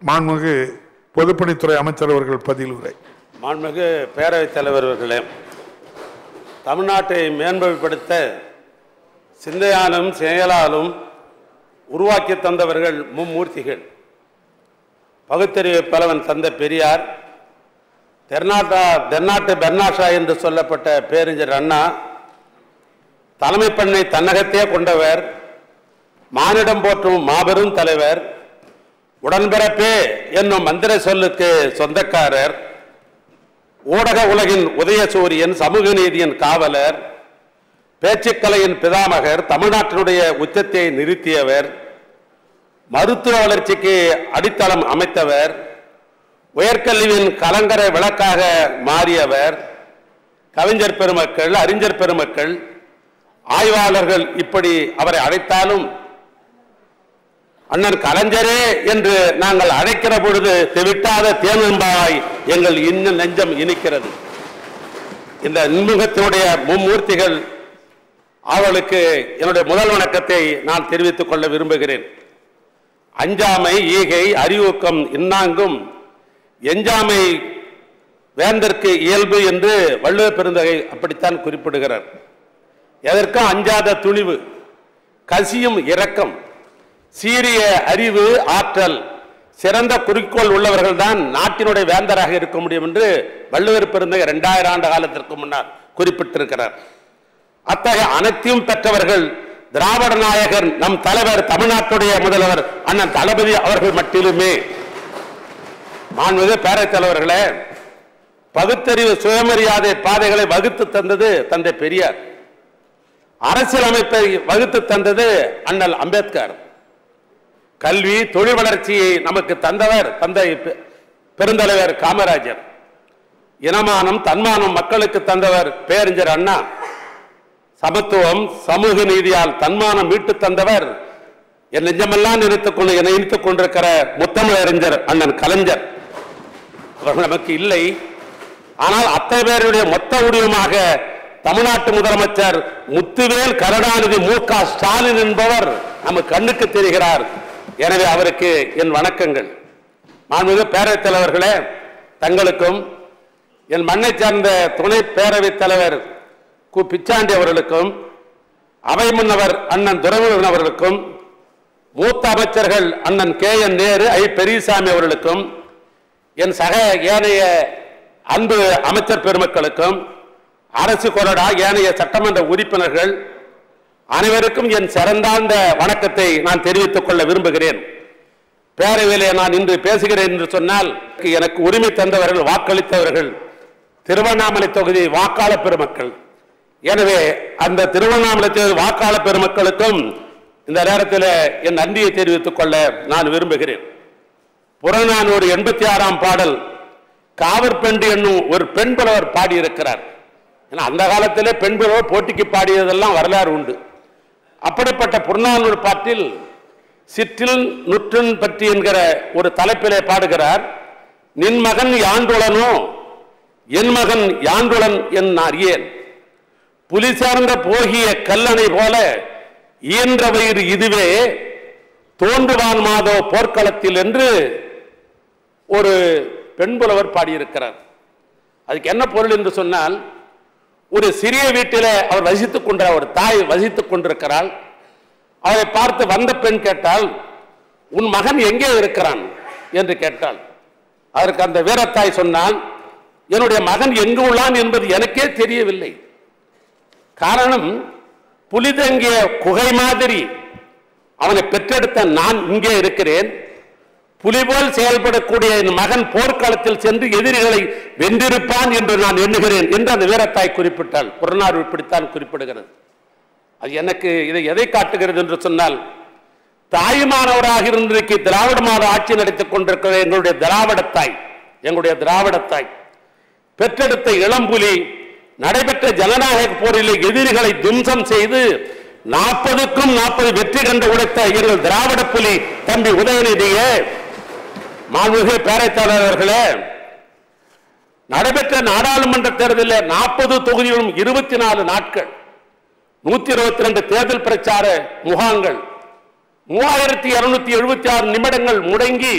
மாண்புமிகு பொதுப்பணித்துறை அமைச்சர் அவர்கள் பதில் உரை. மாண்புமிகு பேரவைத் தலைவர் அவர்களே, தமிழ்நாட்டை மேம்படுத்த சிந்தையாலும் செயலாலும் உருவாக்கி தந்தவர்கள் மும்மூர்த்திகள். பகுத்தறிவு பலவன் தந்த பெரியார், தென்னாட்டு பெர்னாஷா என்று சொல்லப்பட்ட பேரறிஞர் அண்ணா, தலைமை பண்ணை தன்னகத்தே கொண்டவர், மானிடம் போற்றும் மாபெரும் தலைவர், உடன்பிறப்பே என்னும் மந்திர சொல்லுக்கு சொந்தக்காரர், ஊடக உலகின் உதயசூரியன், சமூக நீதியின் காவலர், பேச்சுக்கலையின் பிதாமகர், தமிழ்நாட்டினுடைய உச்சத்தை நிறுத்தியவர், மருத்துவ வளர்ச்சிக்கு அடித்தளம் அமைத்தவர், உயர்கல்வியின் கலங்கரை விளக்காக மாறியவர், கவிஞர் பெருமக்கள், அறிஞர் பெருமக்கள், ஆய்வாளர்கள் இப்படி அவரை அழைத்தாலும் அண்ணன் கலைஞரே என்று நாங்கள் அழைக்கிற பொழுது தெவிட்டாத தேனம்பாய் எங்கள் இன்னும் நெஞ்சம் இனிக்கிறது. இந்த இன்முகத்தினுடைய மும்மூர்த்திகள் அவர்களுக்கு என்னுடைய முதல் வணக்கத்தை நான் தெரிவித்துக் கொள்ள விரும்புகிறேன். அஞ்சாமை ஈகை அறிவூக்கம் இன்னாங்கும் எஞ்சாமை வேந்தற்கு இயல்பு என்று வள்ளுவ பெருந்தகை அப்படித்தான் குறிப்பிடுகிறார். எதற்கும் அஞ்சாத துணிவு, கசியும் இரக்கம், சீரிய அறிவு, ஆற்றல், சிறந்த குறிக்கோள் உள்ளவர்கள் தான் நாட்டினுடைய வேந்தராக இருக்க முடியும் என்று வள்ளுவர் பெருந்தகை 2000 ஆண்டு காலத்திற்கு முன்னால் குறிப்பிட்டிருக்கிறார். அத்தகைய அனைத்தையும் பெற்றவர்கள் திராவிட நாயகர் நம் தலைவர், தமிழ்நாட்டுடைய முதல்வர் அண்ணன் தளபதி அவர்கள் மட்டிலுமே. மாண்புமிகு பேரவைத் தலைவர்களே, பகுத்தறிவு சுயமரியாதை பாதைகளை வகுத்து தந்தது தந்தை பெரியார், அரசியலமைப்பை வகுத்து தந்தது அண்ணல் அம்பேத்கர், கல்வி தொழில் வளர்ச்சியை நமக்கு தந்தவர் தந்தை பெருந்தலைவர் காமராஜர், இனமானம் தன்மானம் மக்களுக்கு தந்தவர் பேரறிஞர் அண்ணா, சமத்துவம் சமூக நீதியால் தன்மானம் மீட்டு தந்தவர் என் நெஞ்சமெல்லாம் இணைத்துக் கொண்டிருக்கிற முத்தமிழறிஞர் அண்ணன் கலைஞர். அவர்கள் நமக்கு இல்லை, ஆனால் அத்தனை பேருடைய மொத்த உருவமாக தமிழ்நாட்டு முதலமைச்சர் முத்துவேல் கருணாநிதி மு.க. ஸ்டாலின் என்பவர் நம்ம கண்ணுக்கு தெரிகிறார். எனவே அவருக்கு என் வணக்கங்கள். மாண்புமிகு பேரவைத் தலைவர்களே, தங்களுக்கும் என் மண்ணை சார்ந்த துணை பேரவைத் தலைவர் கு. பிச்சாண்டி அவர்களுக்கும், அவை முன்னவர் அண்ணன் துரைமுருகன் அவர்களுக்கும், மூத்த அமைச்சர்கள் அண்ணன் K.N. நேரு, ஐ. பெரியசாமி அவர்களுக்கும், என் சக ஏனைய அன்பு அமைச்சர் பெருமக்களுக்கும், அரசு கொறடா ஏனைய சட்டமன்ற உறுப்பினர்கள் அனைவருக்கும் என் சிறந்தார்ந்த வணக்கத்தை நான் தெரிவித்துக் கொள்ள விரும்புகிறேன். பேரவையிலே நான் இன்று பேசுகிறேன் என்று சொன்னால் எனக்கு உரிமை தந்தவர்கள், வாக்களித்தவர்கள் திருவண்ணாமலை தொகுதி வாக்காளர் பெருமக்கள். எனவே அந்த திருவண்ணாமலை தொகுதி வாக்காளர் பெருமக்களுக்கும் இந்த நேரத்தில் என் நன்றியை தெரிவித்துக் கொள்ள நான் விரும்புகிறேன். புறநானூறு 86ஆம் பாடல் காவற்பெண்டு என்னும் ஒரு பெண் புலவர் பாடியிருக்கிறார். அந்த காலத்திலே பெண் புலவர் போட்டிக்கு பாடியதெல்லாம் வரலாறு உண்டு. அப்படிப்பட்ட புறநானூறு பாட்டில் சிற்றில் நுற்றன் பற்றி என்கிற ஒரு தலைப்பிலே பாடுகிறார். நின் மகன் யாண்டுளனோ என் மகன் யாண்டுளன் என் அறியேன், புலி சார்ந்த போகிய கல்லணை போல இயன்ற வயிறு இதுவே தோன்றுவான் மாதோ போர்க்களத்தில் என்று ஒரு பெண் புலவர் பாடியிருக்கிறார். அதுக்கு என்ன பொருள் என்று சொன்னால், ஒரு சிறிய வீட்டிலே அவர் வசித்துக் கொண்ட ஒரு தாய் வசித்துக் கொண்டிருக்கிறாள். அவரை பார்த்து வந்த பெண் கேட்டால், உன் மகன் எங்கே இருக்கிறான் என்று கேட்டாள். அதற்கு அந்த வீரத்தாய் சொன்னால், என்னுடைய மகன் எங்கு உள்ளான் என்பது எனக்கே தெரியவில்லை. காரணம், புலிதங்கிய குகை மாதிரி அவனை பெற்றெடுத்த நான் இங்கே இருக்கிறேன். புலிபோல் செயல்படக்கூடிய என் மகன் போர்க்களத்தில் சென்று எதிரிகளை வென்றிருப்பான் என்று நான் எண்ணுகிறேன் என்று அந்த வீரத்தாய் குறிப்பிட்டாள். புறநானூறு இப்படித்தான் குறிப்பிடுகிறது. அது எனக்கு இதை எதை காட்டுகிறது என்று சொன்னால், தாயுமானவராக இன்றைக்கு திராவிட மாத ஆட்சி நடத்திக் கொண்டிருக்கிற எங்களுடைய திராவிடத்தாய் பெற்றெடுத்த இளம்புலி நடைபெற்ற ஜனநாயக போரில் எதிரிகளை தும்சம் செய்து 40க்கும் 40 வெற்றி கண்டு உடைத்த எங்கள் திராவிட புலி தம்பி உதயநிதியே, மாண்புமிகு பேரவைத் தலைவர்களே, நடைபெற்ற நாடாளுமன்ற தேர்தலில் 40 தொகுதிகளும் 24 நாட்கள் 122 தேர்தல் பிரச்சார முகாங்கள் 3276 நிமிடங்கள் முடங்கி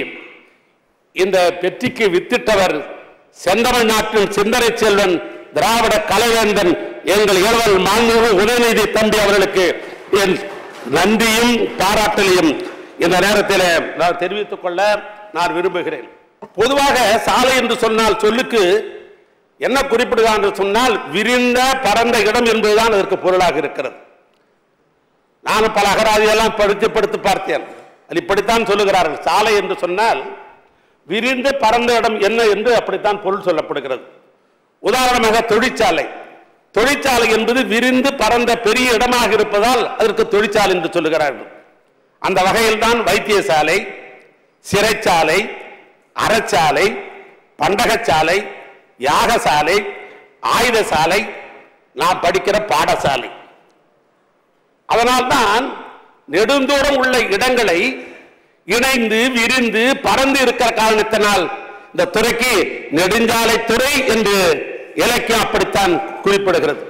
இந்த வெற்றிக்கு வித்திட்டவர் செந்தமிழ்நாட்டின் சிந்தனை செல்வன் திராவிட கலைவேந்தன் எங்கள் இளவல் மாண்புமிகு உதயநிதி தம்பி அவர்களுக்கு என் நன்றியும் பாராட்டலையும் இந்த நேரத்தில் நான் தெரிவித்துக் கொள்ள நான் விரும்புகிறேன். பொதுவாக சாலை என்று சொன்னால் சொல்லுக்கு என்ன குறிப்பிடுகிறார் என்று சொன்னால் விரிந்த பரந்த இடம் என்பதுதான் அதற்கு பொருளாக இருக்கிறது. நான் பல அகராதியெல்லாம் படித்து பார்த்தேன். அது இப்படித்தான் சொல்லுகிறார்கள். சாலை என்று சொன்னால் விரிந்த பரந்த இடம் என்ன என்று அப்படித்தான் பொருள் சொல்லப்படுகிறது. உதாரணமாக தொழிற்சாலை என்பது விரிந்து பரந்த பெரிய இடமாக இருப்பதால் அதற்கு தொழிற்சாலை என்று சொல்லுகிறார்கள். அந்த வகையில் தான் வைத்தியசாலை, சிறைச்சாலை, அறச்சாலை, பண்டகச்சாலை, யாகசாலை, ஆயுதசாலை, நாம் படிக்கிற பாடசாலை. அதனால்தான் நெடுந்தூரம் உள்ள இடங்களை இணைந்து விரிந்து பறந்து இருக்கிற காரணத்தினால் இந்த துறைக்கு நெடுஞ்சாலை துறை என்று இலக்கியம் அப்படித்தான் குறிப்பிடுகிறது.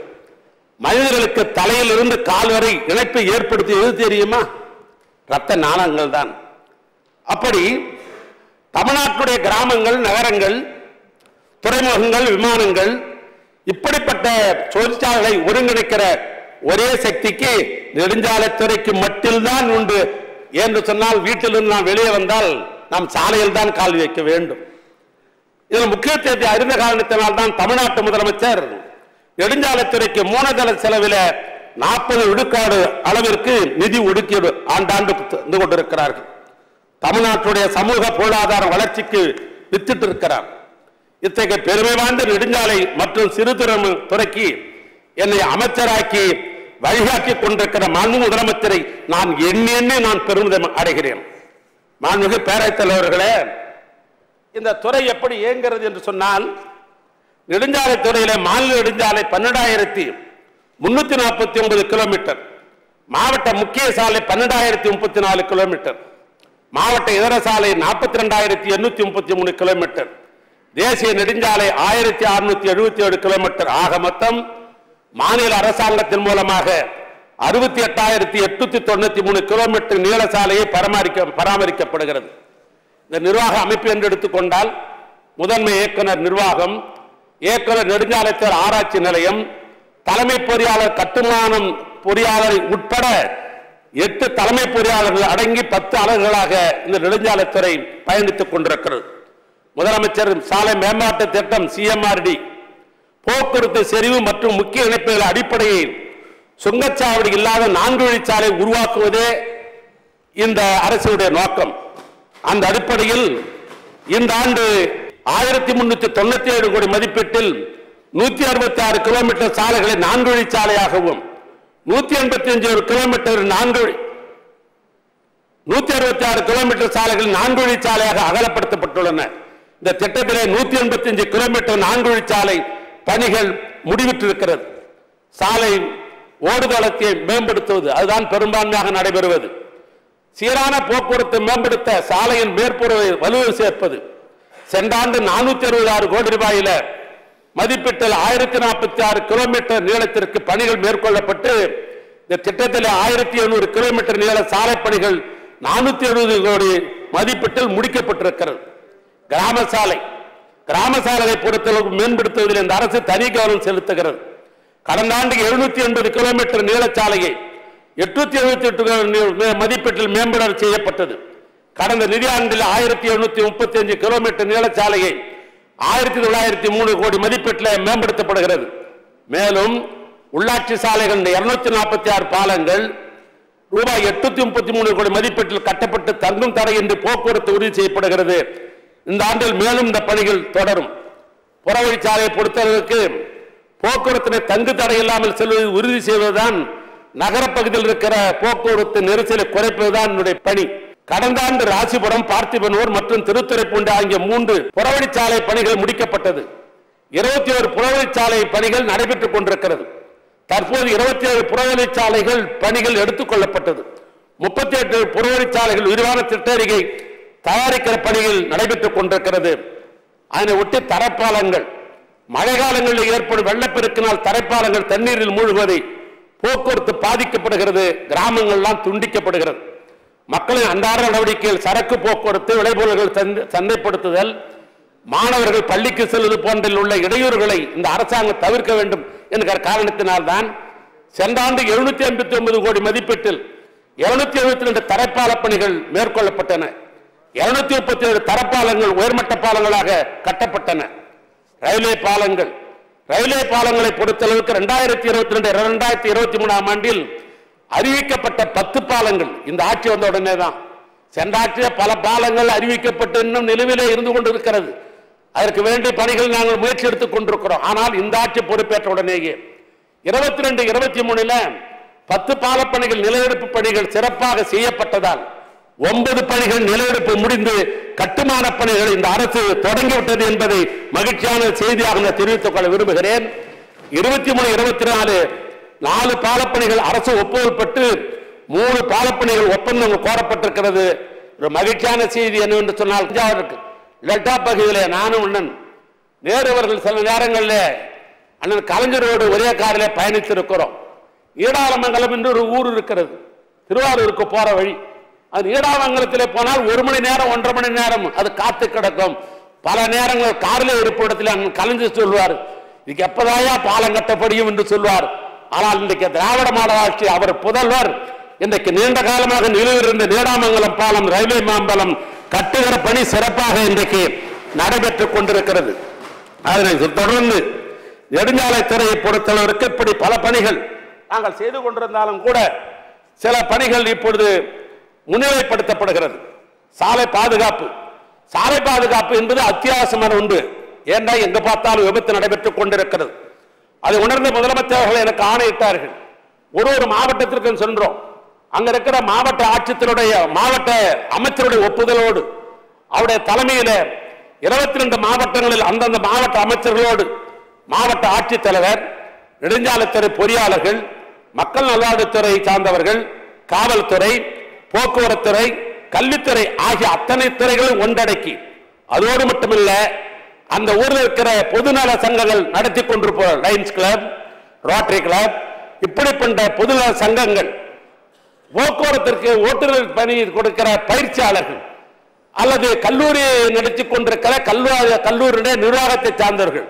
மனிதர்களுக்கு தலையிலிருந்து கால் வரை இணைப்பை ஏற்படுத்தியது தெரியுமா? ரத்த நாணங்கள் தான். அப்படி தமிழ்நாட்டுடைய கிராமங்கள், நகரங்கள், துறைமுகங்கள், விமானங்கள், இப்படிப்பட்ட தொழிற்சாலைகளை ஒருங்கிணைக்கிற ஒரே சக்திக்கு நெடுஞ்சாலைத்துறைக்கு மட்டும்தான் உண்டு என்று சொன்னால், வீட்டிலிருந்து நாம் வெளியே வந்தால் நாம் சாலையில் தான் கால் வைக்க வேண்டும். இதில் முக்கியத்துவத்தை அறிந்த காரணத்தினால் தான் தமிழ்நாட்டு முதலமைச்சர் நெடுஞ்சாலைத்துறைக்கு மூலதன செலவில் 40 விழுக்காடு அளவிற்கு நிதி ஒதுக்கீடு ஆண்டாண்டு தந்து கொண்டிருக்கிறார்கள். தமிழ்நாட்டுடைய சமூக பொருளாதார வளர்ச்சிக்கு வித்திட்டு இருக்கிறார். இத்தகைய பெருமை வாய்ந்த நெடுஞ்சாலை மற்றும் சிறு துறைக்கு என்னை அமைச்சராக்கி வழிகாட்டி கொண்டிருக்கிற மாண்புமிகு முதலமைச்சரை நான் எண்ணி நான் பெருமிதம் அடைகிறேன். மாண்புமிகு பேரவைத் தலைவர்களே, இந்த துறை எப்படி இயங்குகிறது என்று சொன்னால், நெடுஞ்சாலை துறையில மாநில நெடுஞ்சாலை 12,349 கிலோமீட்டர், மாவட்ட முக்கிய சாலை 12,034 கிலோமீட்டர், மாவட்ட இதர சாலை 42,833 கிலோமீட்டர், தேசிய நெடுஞ்சாலை 1,677 கிலோமீட்டர். ஆக மொத்தம் மாநில அரசாங்கத்தின் மூலமாக 68,893 கிலோமீட்டர் நீள சாலையை பராமரிக்கப்படுகிறது. இந்த நிர்வாக அமைப்பு என்று எடுத்துக்கொண்டால் முதன்மை இயக்குனர் நிர்வாகம், இயக்குனர் நெடுஞ்சாலைத்துறை ஆராய்ச்சி நிலையம், தலைமை பொறியாளர், கட்டுமானம் பொறியாளர் உட்பட 8 தலைமை பொறியாளர்கள் அடங்கி 10 அலகுகளாக இந்த நெடுஞ்சாலைத்துறை பயணித்துக் கொண்டிருக்கிறது. முதலமைச்சர் சாலை மேம்பாட்டு திட்டம் CMRD, போக்குவரத்து செறிவு மற்றும் முக்கிய இணைப்புகள் அடிப்படையில் சுங்கச்சாவடி இல்லாத 4 வழிச்சாலை உருவாக்குவதே இந்த அரசுடைய நோக்கம். அந்த அடிப்படையில் இந்த ஆண்டு 1397 கோடி மதிப்பீட்டில் 166 கிலோமீட்டர் சாலைகளை 4 வழிச்சாலையாகவும் 185 கிலோமீட்டர் 166 கிலோமீட்டர் சாலைகள் 4 வழிச்சாலையாக அகலப்படுத்தப்பட்டுள்ளன. இந்த திட்டத்திலே 185 கிலோமீட்டர் 4 வழிச்சாலை பணிகள் முடிவிட்டிருக்கிறது. சாலை ஓடுதளத்தை மேம்படுத்துவது அதுதான் பெரும்பான்மையாக நடைபெறுவது. சீரான போக்குவரத்து மேம்படுத்த சாலையின் மேற்புறவை வலுவை சேர்ப்பது. சென்ற ஆண்டு 466 கோடி ரூபாயில மதிப்பீட்டில் 1046 கிலோமீட்டர் நீளத்திற்கு பணிகள் மேற்கொள்ளப்பட்டு இந்த திட்டத்தில் 1700 கிலோமீட்டர் நீள சாலை பணிகள் 470 கோடி மதிப்பீட்டில் முடிக்கப்பட்டிருக்கிறது. கிராம சாலைகளை பொறுத்தளவுக்கு மேம்படுத்துவதில் இந்த அரசு தனி கவனம் செலுத்துகிறது. கடந்த ஆண்டு 780 கிலோமீட்டர் நீளச்சாலையை 878 மதிப்பீட்டில் மேம்பட செய்யப்பட்டது. கடந்த நிதியாண்டில் 1735 கிலோமீட்டர் நீளச்சாலையை 1903 கோடி மதிப்பீட்டில் மேம்படுத்தப்படுகிறது. மேலும் உள்ளாட்சி சாலைகள் 246 பாலங்கள் ரூபாய் 833 கோடி மதிப்பீட்டில் கட்டப்பட்டு தங்கும் தடையின்றி போக்குவரத்து உறுதி செய்யப்படுகிறது. இந்த ஆண்டில் மேலும் இந்த பணிகள் தொடரும். புறவழிச்சாலையை பொறுத்தளவுக்கு போக்குவரத்தினை தங்கு தடை இல்லாமல் செல்வதை உறுதி செய்வதுதான், நகரப்பகுதியில் இருக்கிற போக்குவரத்து நெரிசலை குறைப்பதுதான் என்னுடைய பணி. கடந்த ஆண்டு ராசிபுரம், பார்த்திபனூர் மற்றும் திருத்துறைப்பூண்டி ஆகிய 3 புறவழிச்சாலை பணிகள் முடிக்கப்பட்டது. 21 புறவழிச்சாலை பணிகள் நடைபெற்றுக் கொண்டிருக்கிறது. தற்போது 27 புறவழிச்சாலைகள் பணிகள் எடுத்துக் கொள்ளப்பட்டது. 38 புறவழிச்சாலைகள் விரிவான திட்டறிக்கை தயாரிக்கிற பணிகள் நடைபெற்றுக் கொண்டிருக்கிறது. அதனை ஒட்டி தரைப்பாலங்கள், மழை காலங்களில் ஏற்படும் வெள்ளப்பெருக்கினால் தரைப்பாலங்கள் தண்ணீரில் மூழ்குவதை போக்குவரத்து பாதிக்கப்படுகிறது, கிராமங்கள்லாம் துண்டிக்கப்படுகிறது. மக்களின் அன்றாட நடவடிக்கைகள், சரக்கு போக்குவரத்து, விளைபொருள்கள் சந்தைப்படுத்துதல், மாணவர்கள் பள்ளிக்கு செல்வது போன்றில் உள்ள இடையூறுகளை இந்த அரசாங்கம் தவிர்க்க வேண்டும் என்கிற காரணத்தினால்தான் சென்ற ஆண்டு 759 கோடி மதிப்பீட்டில் 272 தரைப்பால பணிகள் மேற்கொள்ளப்பட்டன. 237 தரப்பாலங்கள் உயர்மட்ட பாலங்களாக கட்டப்பட்டன. ரயில்வே பாலங்களை பொறுத்தளவுக்கு 2022-2023 ஆண்டில் அறிவிக்கப்பட்ட 10 பாலங்கள் இந்த ஆட்சி வந்த உடனே தான். சென்ற ஆட்சிய பல பாலங்கள் அறிவிக்கப்பட்டு இன்னும் நிலுவிலே இருந்து கொண்டிருக்கிறது. அதற்கு வேண்டிய பணிகள் நாங்கள் முயற்சி எடுத்துக் கொண்டிருக்கிறோம். ஆனால் இந்த ஆட்சி பொறுப்பேற்ற உடனேயே 22-23 10 பாலப்பணிகள் நிலையெடுப்பு பணிகள் சிறப்பாக செய்யப்பட்டதால் 9 பணிகள் நிலையெடுப்பு முடிந்து கட்டுமான பணிகள் இந்த அரசு தொடங்கிவிட்டது என்பதை மகிழ்ச்சியான செய்தியாக நான் தெரிவித்துக் கொள்ள விரும்புகிறேன். 23-24 4 பாலப்பணிகள் அரசு ஒப்புதல் பெற்று 3 பாலப்பணிகள் ஒப்பந்தம் கோரப்பட்டிருக்கிறது. ஒரு மகிழ்ச்சியான செய்தி என்னவென்று சொன்னால், டெல்டா பகுதியிலே நானும் அண்ணன் நேரு அவர்கள் சில நேரங்களில் அண்ணன் கலைஞரோடு ஒரே காரிலே பயணித்திருக்கிறோம். ஈடாலமங்கலம் என்று ஒரு ஊர் இருக்கிறது, திருவாரூருக்கு போற வழி. அது ஈடாமங்கலத்திலே போனால் 1 மணி நேரம் 1.5 மணி நேரம் அது காத்து கிடக்கும். பல நேரங்கள் காரிலே இருப்பிடத்தில் அண்ணன் கலைஞர் சொல்வார், இதுக்கு எப்பதாயா பாலம் கட்டப்படியும் என்று சொல்வார். ஆனால் இன்றைக்கு திராவிட மாடல் ஆட்சி, அவர் புதல்வர் இன்றைக்கு நீண்ட காலமாக நிலுவையில் இருந்த நீடாமங்கலம் பாலம், ரயில்வே மாம்பலம் கட்டுகிற பணி சிறப்பாக இன்றைக்கு நடைபெற்றுக் கொண்டிருக்கிறது. அதனை தொடர்ந்து நெடுஞ்சாலைத்துறையை பொறுத்தளவிற்கு இப்படி பல பணிகள் நாங்கள் செய்து கொண்டிருந்தாலும் கூட சில பணிகள் இப்பொழுது முன்னிலைப்படுத்தப்படுகிறது. சாலை பாதுகாப்பு என்பது அத்தியாவசியமான ஒன்று. ஏண்டா எங்க பார்த்தாலும் விபத்து நடைபெற்றுக் கொண்டிருக்கிறது. அதை உணர்ந்த முதலமைச்சர்கள் எனக்கு ஆணையிட்டார்கள். ஒரு மாவட்டத்திற்கு சென்றோம். அங்க இருக்கிற மாவட்ட ஆட்சித்தருடைய மாவட்ட அமைச்சருடைய ஒப்புதலோடு அவருடைய தலைமையில 22 மாவட்டங்களில் அந்தந்த மாவட்ட அமைச்சர்களோடு மாவட்ட ஆட்சித்தலைவர், நெடுஞ்சாலைத்துறை பொறியாளர்கள், மக்கள் நல்வாழ்வுத்துறை சார்ந்தவர்கள், காவல்துறை, போக்குவரத்துறை, கல்வித்துறை ஆகிய அத்தனை துறைகளும் ஒன்றடக்கி, அதோடு மட்டுமல்ல அந்த ஊரில் இருக்கிற பொதுநல சங்கங்கள் நடத்தி கொண்டிருப்ப லயன்ஸ் கிளப், ரோட்டரி கிளப், இப்படிப்பட்ட பொதுநல சங்கங்கள், போக்குவரத்திற்கு ஓட்டுநர் பணி கொடுக்கிற பயிற்சியாளர்கள் அல்லது கல்லூரி நடத்தி கொண்டிருக்கிற கல்லூரியுடைய நிர்வாகத்தை சார்ந்தவர்கள்,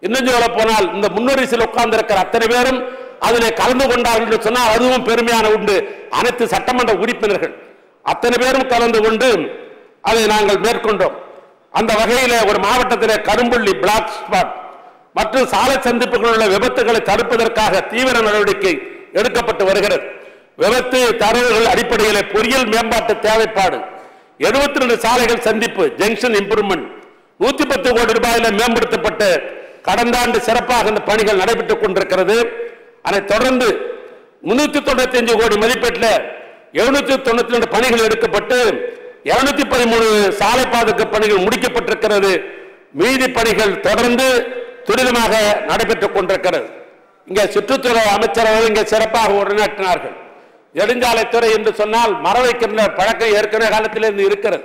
இன்னும் சொல்ல போனால் இந்த முன்னுரிமையில் உட்கார்ந்திருக்கிற அத்தனை பேரும் அதில் கலந்து கொண்டார்கள் என்று சொன்னால் அதுவும் பெருமையான உண்டு. அனைத்து சட்டமன்ற உறுப்பினர்கள் அத்தனை பேரும் கலந்து கொண்டு அதை நாங்கள் மேற்கொண்டோம். அந்த வகையில் ஒரு மாவட்டத்தில் கரும்புள்ளி பிளாக் ஸ்பாட் மற்றும் சாலை சந்திப்புகளில் உள்ள விபத்துகளை தடுப்பதற்காக தீவிர நடவடிக்கை எடுக்கப்பட்டு வருகிறது. விபத்து தரவுகள் அடிப்படையில் பொறியியல் மேம்பாட்டு தேவைப்பாடு 72 சாலைகள் சந்திப்பு ஜங்ஷன் இம்ப்ரூவ்மெண்ட் 110 கோடி ரூபாயில மேம்படுத்தப்பட்டு கடந்த ஆண்டு சிறப்பாக இந்த பணிகள் நடைபெற்றுக் கொண்டிருக்கிறது. அதைத் தொடர்ந்து 395 கோடி மதிப்பீட்டில் 792 பணிகள் எடுக்கப்பட்டு 213 சாலை பாதுகாப்பு பணிகள் முடிக்கப்பட்டிருக்கிறது. மீதி பணிகள் தொடர்ந்து துரிதமாக நடைபெற்றுக் கொண்டிருக்கிறது. இங்கே சுற்றுச்சூழல் அமைச்சர்கள் இங்கே சிறப்பாக உரையாற்றினார்கள். நெடுஞ்சாலைத்துறை என்று சொன்னால் மரம் வைக்கின்ற பழக்கம் ஏற்கனவே காலத்திலிருந்து இருக்கிறது.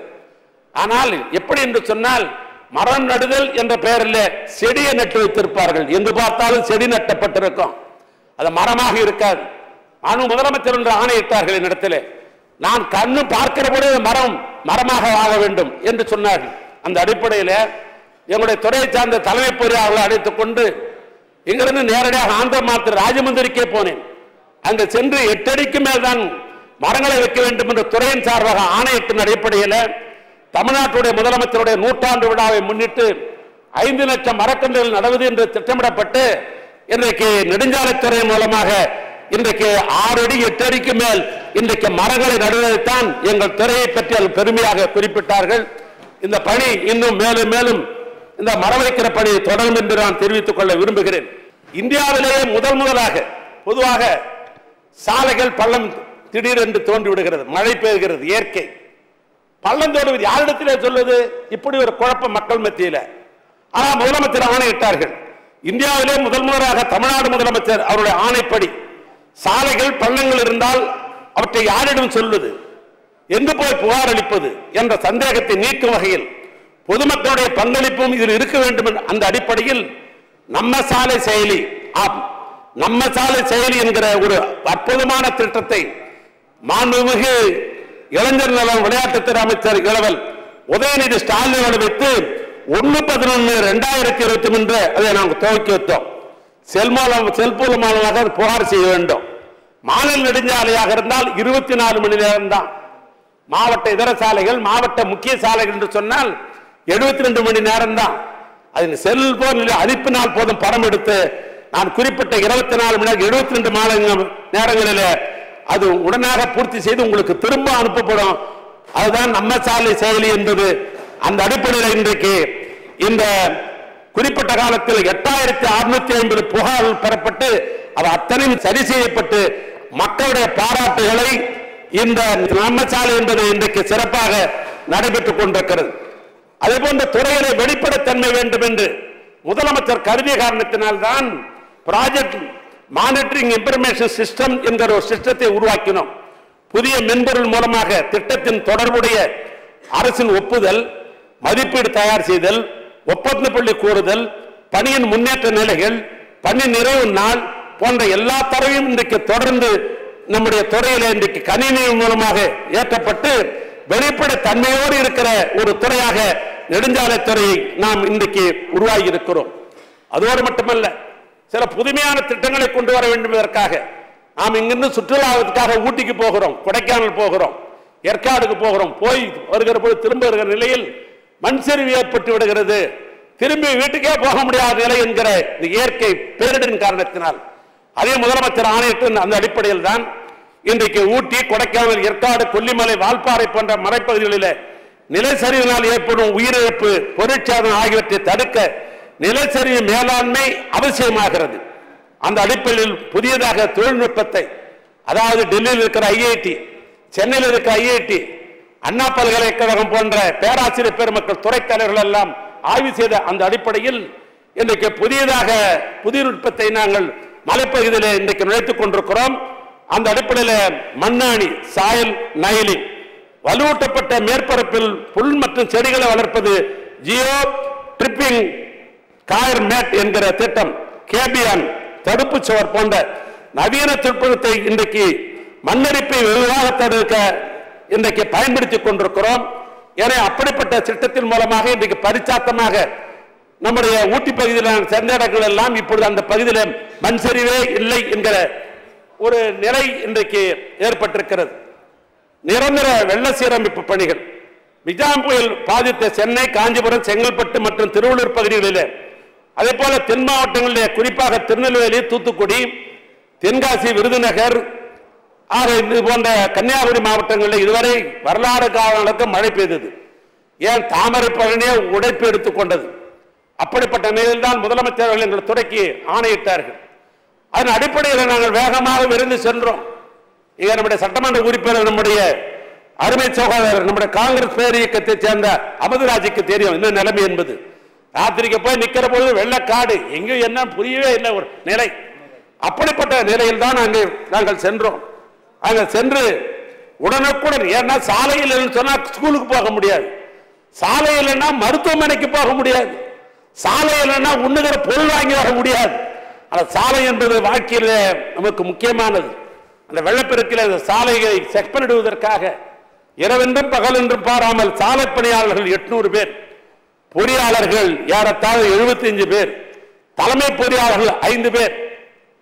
ஆனால் எப்படி என்று சொன்னால் மரம் நடுதல் என்ற பெயரில் செடியை நட்டு வைத்திருப்பார்கள். எங்கு பார்த்தாலும் செடி நட்டப்பட்டிருக்கும், அது மரமாக இருக்காது. ஆனால் முதலமைச்சர் என்று ஆணையிட்டார்கள் என்னிடத்திலே. நான் கண்ணு பார்க்கிற பொழுது மரமாக ஆக வேண்டும் என்று சொன்னார்கள். அந்த அடிப்படையில் எங்களுடைய துறையை சார்ந்த தலைமை பொறியாளர்களை அழைத்துக் கொண்டு இங்கிருந்து நேரடியாக ஆந்திர மாநில ராஜமந்திரிக்கே போனேன். அங்கு சென்று 8 அடிக்கு மேல் தான் மரங்களை வைக்க வேண்டும் என்ற துறையின் சார்பாக ஆணையத்தின் அடிப்படையில் தமிழ்நாட்டுடைய முதலமைச்சருடைய 100ஆண்டு விழாவை முன்னிட்டு 5 லட்சம் மரக்கன்றுகள் நடுவது என்று திட்டமிடப்பட்டு இன்றைக்கு நெடுஞ்சாலைத்துறை மூலமாக இன்றைக்கு 6 அடி 8 அடிக்கு மேல் இன்றைக்கு மரங்களை நடுவதைத்தான் எங்கள் துறையை பற்றி பெருமையாக குறிப்பிட்டார்கள். இந்த பணி இன்னும் மேலும் மேலும் இந்த மரம் வைக்கிற பணி தொடரும் என்று நான் தெரிவித்துக் கொள்ள விரும்புகிறேன். இந்தியாவிலேயே முதலாக பொதுவாக சாலைகள் பள்ளம் திடீரென்று தோன்றி விடுகிறது, மழை பெய்கிறது, இயற்கை பள்ளம் தோன்றுவது யாரிடத்திலே சொல்வது? இப்படி ஒரு குழப்பம் மக்கள் மத்தியில். ஆனால் முதலமைச்சர் ஆணையிட்டார்கள். இந்தியாவிலே முதலாக தமிழ்நாடு முதலமைச்சர் அவருடைய ஆணைப்படி சாலைகள் பள்ளங்கள் இருந்தால் அவற்றை யாரிடம் சொல்வது, எங்கு போய் புகார் அளிப்பது என்ற சந்தேகத்தை நீக்கும் வகையில் பொதுமக்களுடைய பங்களிப்பும் இதில் இருக்க வேண்டும். அந்த அடிப்படையில் நம்ம சாலை செயலி என்கிற ஒரு அற்புதமான திட்டத்தை மாண்புமிகு இளைஞர் நலன் விளையாட்டுத்துறை அமைச்சர் இளவல் உதயநிதி ஸ்டாலினோடு வைத்து 1/11/2023 அதை நாங்கள் துவக்கி வைத்தோம். செல்போன் மூலமாக புகார் செய்ய வேண்டும். மாநில நெடுஞ்சாலையாக இருந்தால் 24 மணி நேரம் தான். மாவட்ட இதர சாலைகள், மாவட்ட முக்கிய சாலைகள் என்று சொன்னால் 72 மணி நேரம் தான். அதன் செல்போனில் அனுப்பினால் போதும் படம் எடுத்து நான் குறிப்பிட்ட 24 மணி நேரம் 72 நேரங்களில் அது உடனாக பூர்த்தி செய்து உங்களுக்கு திரும்ப அனுப்பப்படும். அதுதான் நம்ம சாலை செயலி என்பது. அந்த அடிப்படையில் இன்றைக்கு இந்த குறிப்பிட்ட காலத்தில் 8650 புகார்கள் பெறப்பட்டு அது அத்தனையும் சரி செய்யப்பட்டு மக்களுடைய பாராட்டுகளை இந்த நம்ம சாலை என்பது இன்றைக்கு சிறப்பாக நடைபெற்றுக் கொண்டிருக்கிறது. அதே போன்ற துறையிலே வெளிப்படைத்தன்மை வேண்டும் என்று முதலமைச்சர் கருதிய காரணத்தினால்தான் ப்ராஜெக்ட் மானிட்டரிங் இன்ஃபர்மேஷன் சிஸ்டம் என்கிற ஒரு சிஸ்டத்தை உருவாக்கினோம். புதிய மென்பொருள் மூலமாக திட்டத்தின் தொடர்புடைய அரசின் ஒப்புதல், மதிப்பீடு தயார் செய்தல், ஒப்பந்த புள்ளி கூறுதல், பணியின் முன்னேற்ற நிலைகள், பணி நிறைவு நாள் போன்ற எல்லா தரவையும் இன்றைக்கு தொடர்ந்து நம்முடைய துறையில இன்றைக்கு கணினி மூலமாக ஏற்றப்பட்டு வெளிப்படை தன்மையோடு இருக்கிற ஒரு துறையாக நெடுஞ்சாலைத்துறையை நாம் இன்றைக்கு உருவாகி இருக்கிறோம். அதோடு மட்டுமல்ல, சில புதுமையான திட்டங்களை கொண்டு வர வேண்டும் என்பதற்காக நாம் இங்கிருந்து சுற்றுலாவுக்காக ஊட்டிக்கு போகிறோம், கொடைக்கானல் போகிறோம், ஏற்காடுக்கு போகிறோம். போய் வருகிற போது திரும்ப வருகிற நிலையில் மண் சரிவு ஏற்பட்டு விடுகிறது. திரும்பி வீட்டுக்கே போக முடியாத நிலை என்கிற இயற்கை பேரிடரின் காரணத்தினால் அதே முதலமைச்சர் ஆணையிட்டு அந்த அடிப்படையில் தான் இன்றைக்கு ஊட்டி, கொடைக்கானல், ஏற்காடு, கொல்லிமலை, வால்பாறை போன்ற மலைப்பகுதிகளில் நிலச்சரிவினால் ஏற்படும் உயிரிழப்பு, பொருட்சேதம் ஆகியவற்றை தடுக்க நிலச்சரிவு மேலாண்மை அவசியமாகிறது. அந்த அடிப்படையில் புதியதாக தொழில்நுட்பத்தை, அதாவது டெல்லியில் இருக்கிற ஐஐடி, சென்னையில் இருக்கிற ஐஐடி, அண்ணா பல்கலைக்கழகம் போன்ற பேராசிரியர் பெருமக்கள், துறை தலைவர்கள் எல்லாம் ஆய்வு செய்த அந்த அடிப்படையில் இன்றைக்கு புதியதாக புதிய நுட்பத்தை நாங்கள் மலைப்பகுதியில் இன்றைக்கு நுழைத்துக் கொண்டிருக்கிறோம். அந்த அடிப்படையில் மண்ணாணி, சாயல் நைலிங், வலுவூட்டப்பட்ட மேற்பரப்பில் புல் மற்றும் செடிகளை வளர்ப்பது, ஜியோ ட்ரிப்பிங் காயர் மேட் என்கிற திட்டம், கேபியான் தடுப்பு சுவர் போன்ற நவீன தொழில்நுட்பத்தை இன்றைக்கு மண்ணரிப்பை வெகுவாக தடுக்க இன்றைக்கு பயன்படுத்திக் கொண்டிருக்கிறோம். எனவே அப்படிப்பட்ட திட்டத்தின் மூலமாக இன்றைக்கு பரிச்சாத்தமாக நம்முடைய ஊட்டி பகுதியில் சேர்ந்த இடங்கள் எல்லாம் இப்பொழுது அந்த பகுதியில் மண் சரிவே இல்லை என்கிற ஒரு நிலை இன்றைக்கு ஏற்பட்டிருக்கிறது. நிரந்தர வெள்ள சீரமைப்பு பணிகள், மிஜாம் புயல் பாதித்த சென்னை, காஞ்சிபுரம், செங்கல்பட்டு மற்றும் திருவள்ளூர் பகுதிகளில், அதே போல தென் மாவட்டங்களிலே குறிப்பாக திருநெல்வேலி, தூத்துக்குடி, தென்காசி, விருதுநகர் இது போன்ற கன்னியாகுமரி மாவட்டங்களில் இதுவரை வரலாறு காலங்களுக்கு மழை பெய்தது. ஏன் தாமரை பழனியே உடைப்பு எடுத்துக்கொண்டது. அப்படிப்பட்ட நிலையில் தான் முதலமைச்சர்கள் எங்கள் துறைக்கு ஆணையிட்டார்கள். அதன் அடிப்படையில் நாங்கள் வேகமாக விரைந்து சென்றோம். இங்க நம்முடைய சட்டமன்ற உறுப்பினர், நம்முடைய அருமை சகோதரர், நம்முடைய காங்கிரஸ் பேர் இயக்கத்தை சேர்ந்த அமதுராஜுக்கு தெரியும் இந்த நிலைமை என்பது. ராத்திரிக்கு போய் நிற்கிற பொழுது வெள்ளக்காடு, எங்கேயும் என்ன புரியவே இல்லை ஒரு நிலை. அப்படிப்பட்ட நிலையில் தான் நாங்கள் சென்றோம். அங்க சென்று உடனுக்குடன், ஏன்னா சாலையில் சொன்னா ஸ்கூலுக்கு போக முடியாது, சாலை இல்லைன்னா மருத்துவமனைக்கு போக முடியாது, சாலை இல்லைன்னா உண்ணுகிற பொருள் வாங்கி வர முடியாது. அந்த சாலை என்பது வாழ்க்கையில் நமக்கு முக்கியமானது. அந்த வெள்ளப்பெருக்கில் அந்த சாலைகளை செக் பண்ணிடுவதற்காக இரவென்றும் பகல் என்றும் பாராமல் சாலை பணியாளர்கள் 800 பேர், பொறியாளர்கள் ஏறத்தாழ 75 பேர், தலைமை பொறியாளர்கள் 5 பேர்,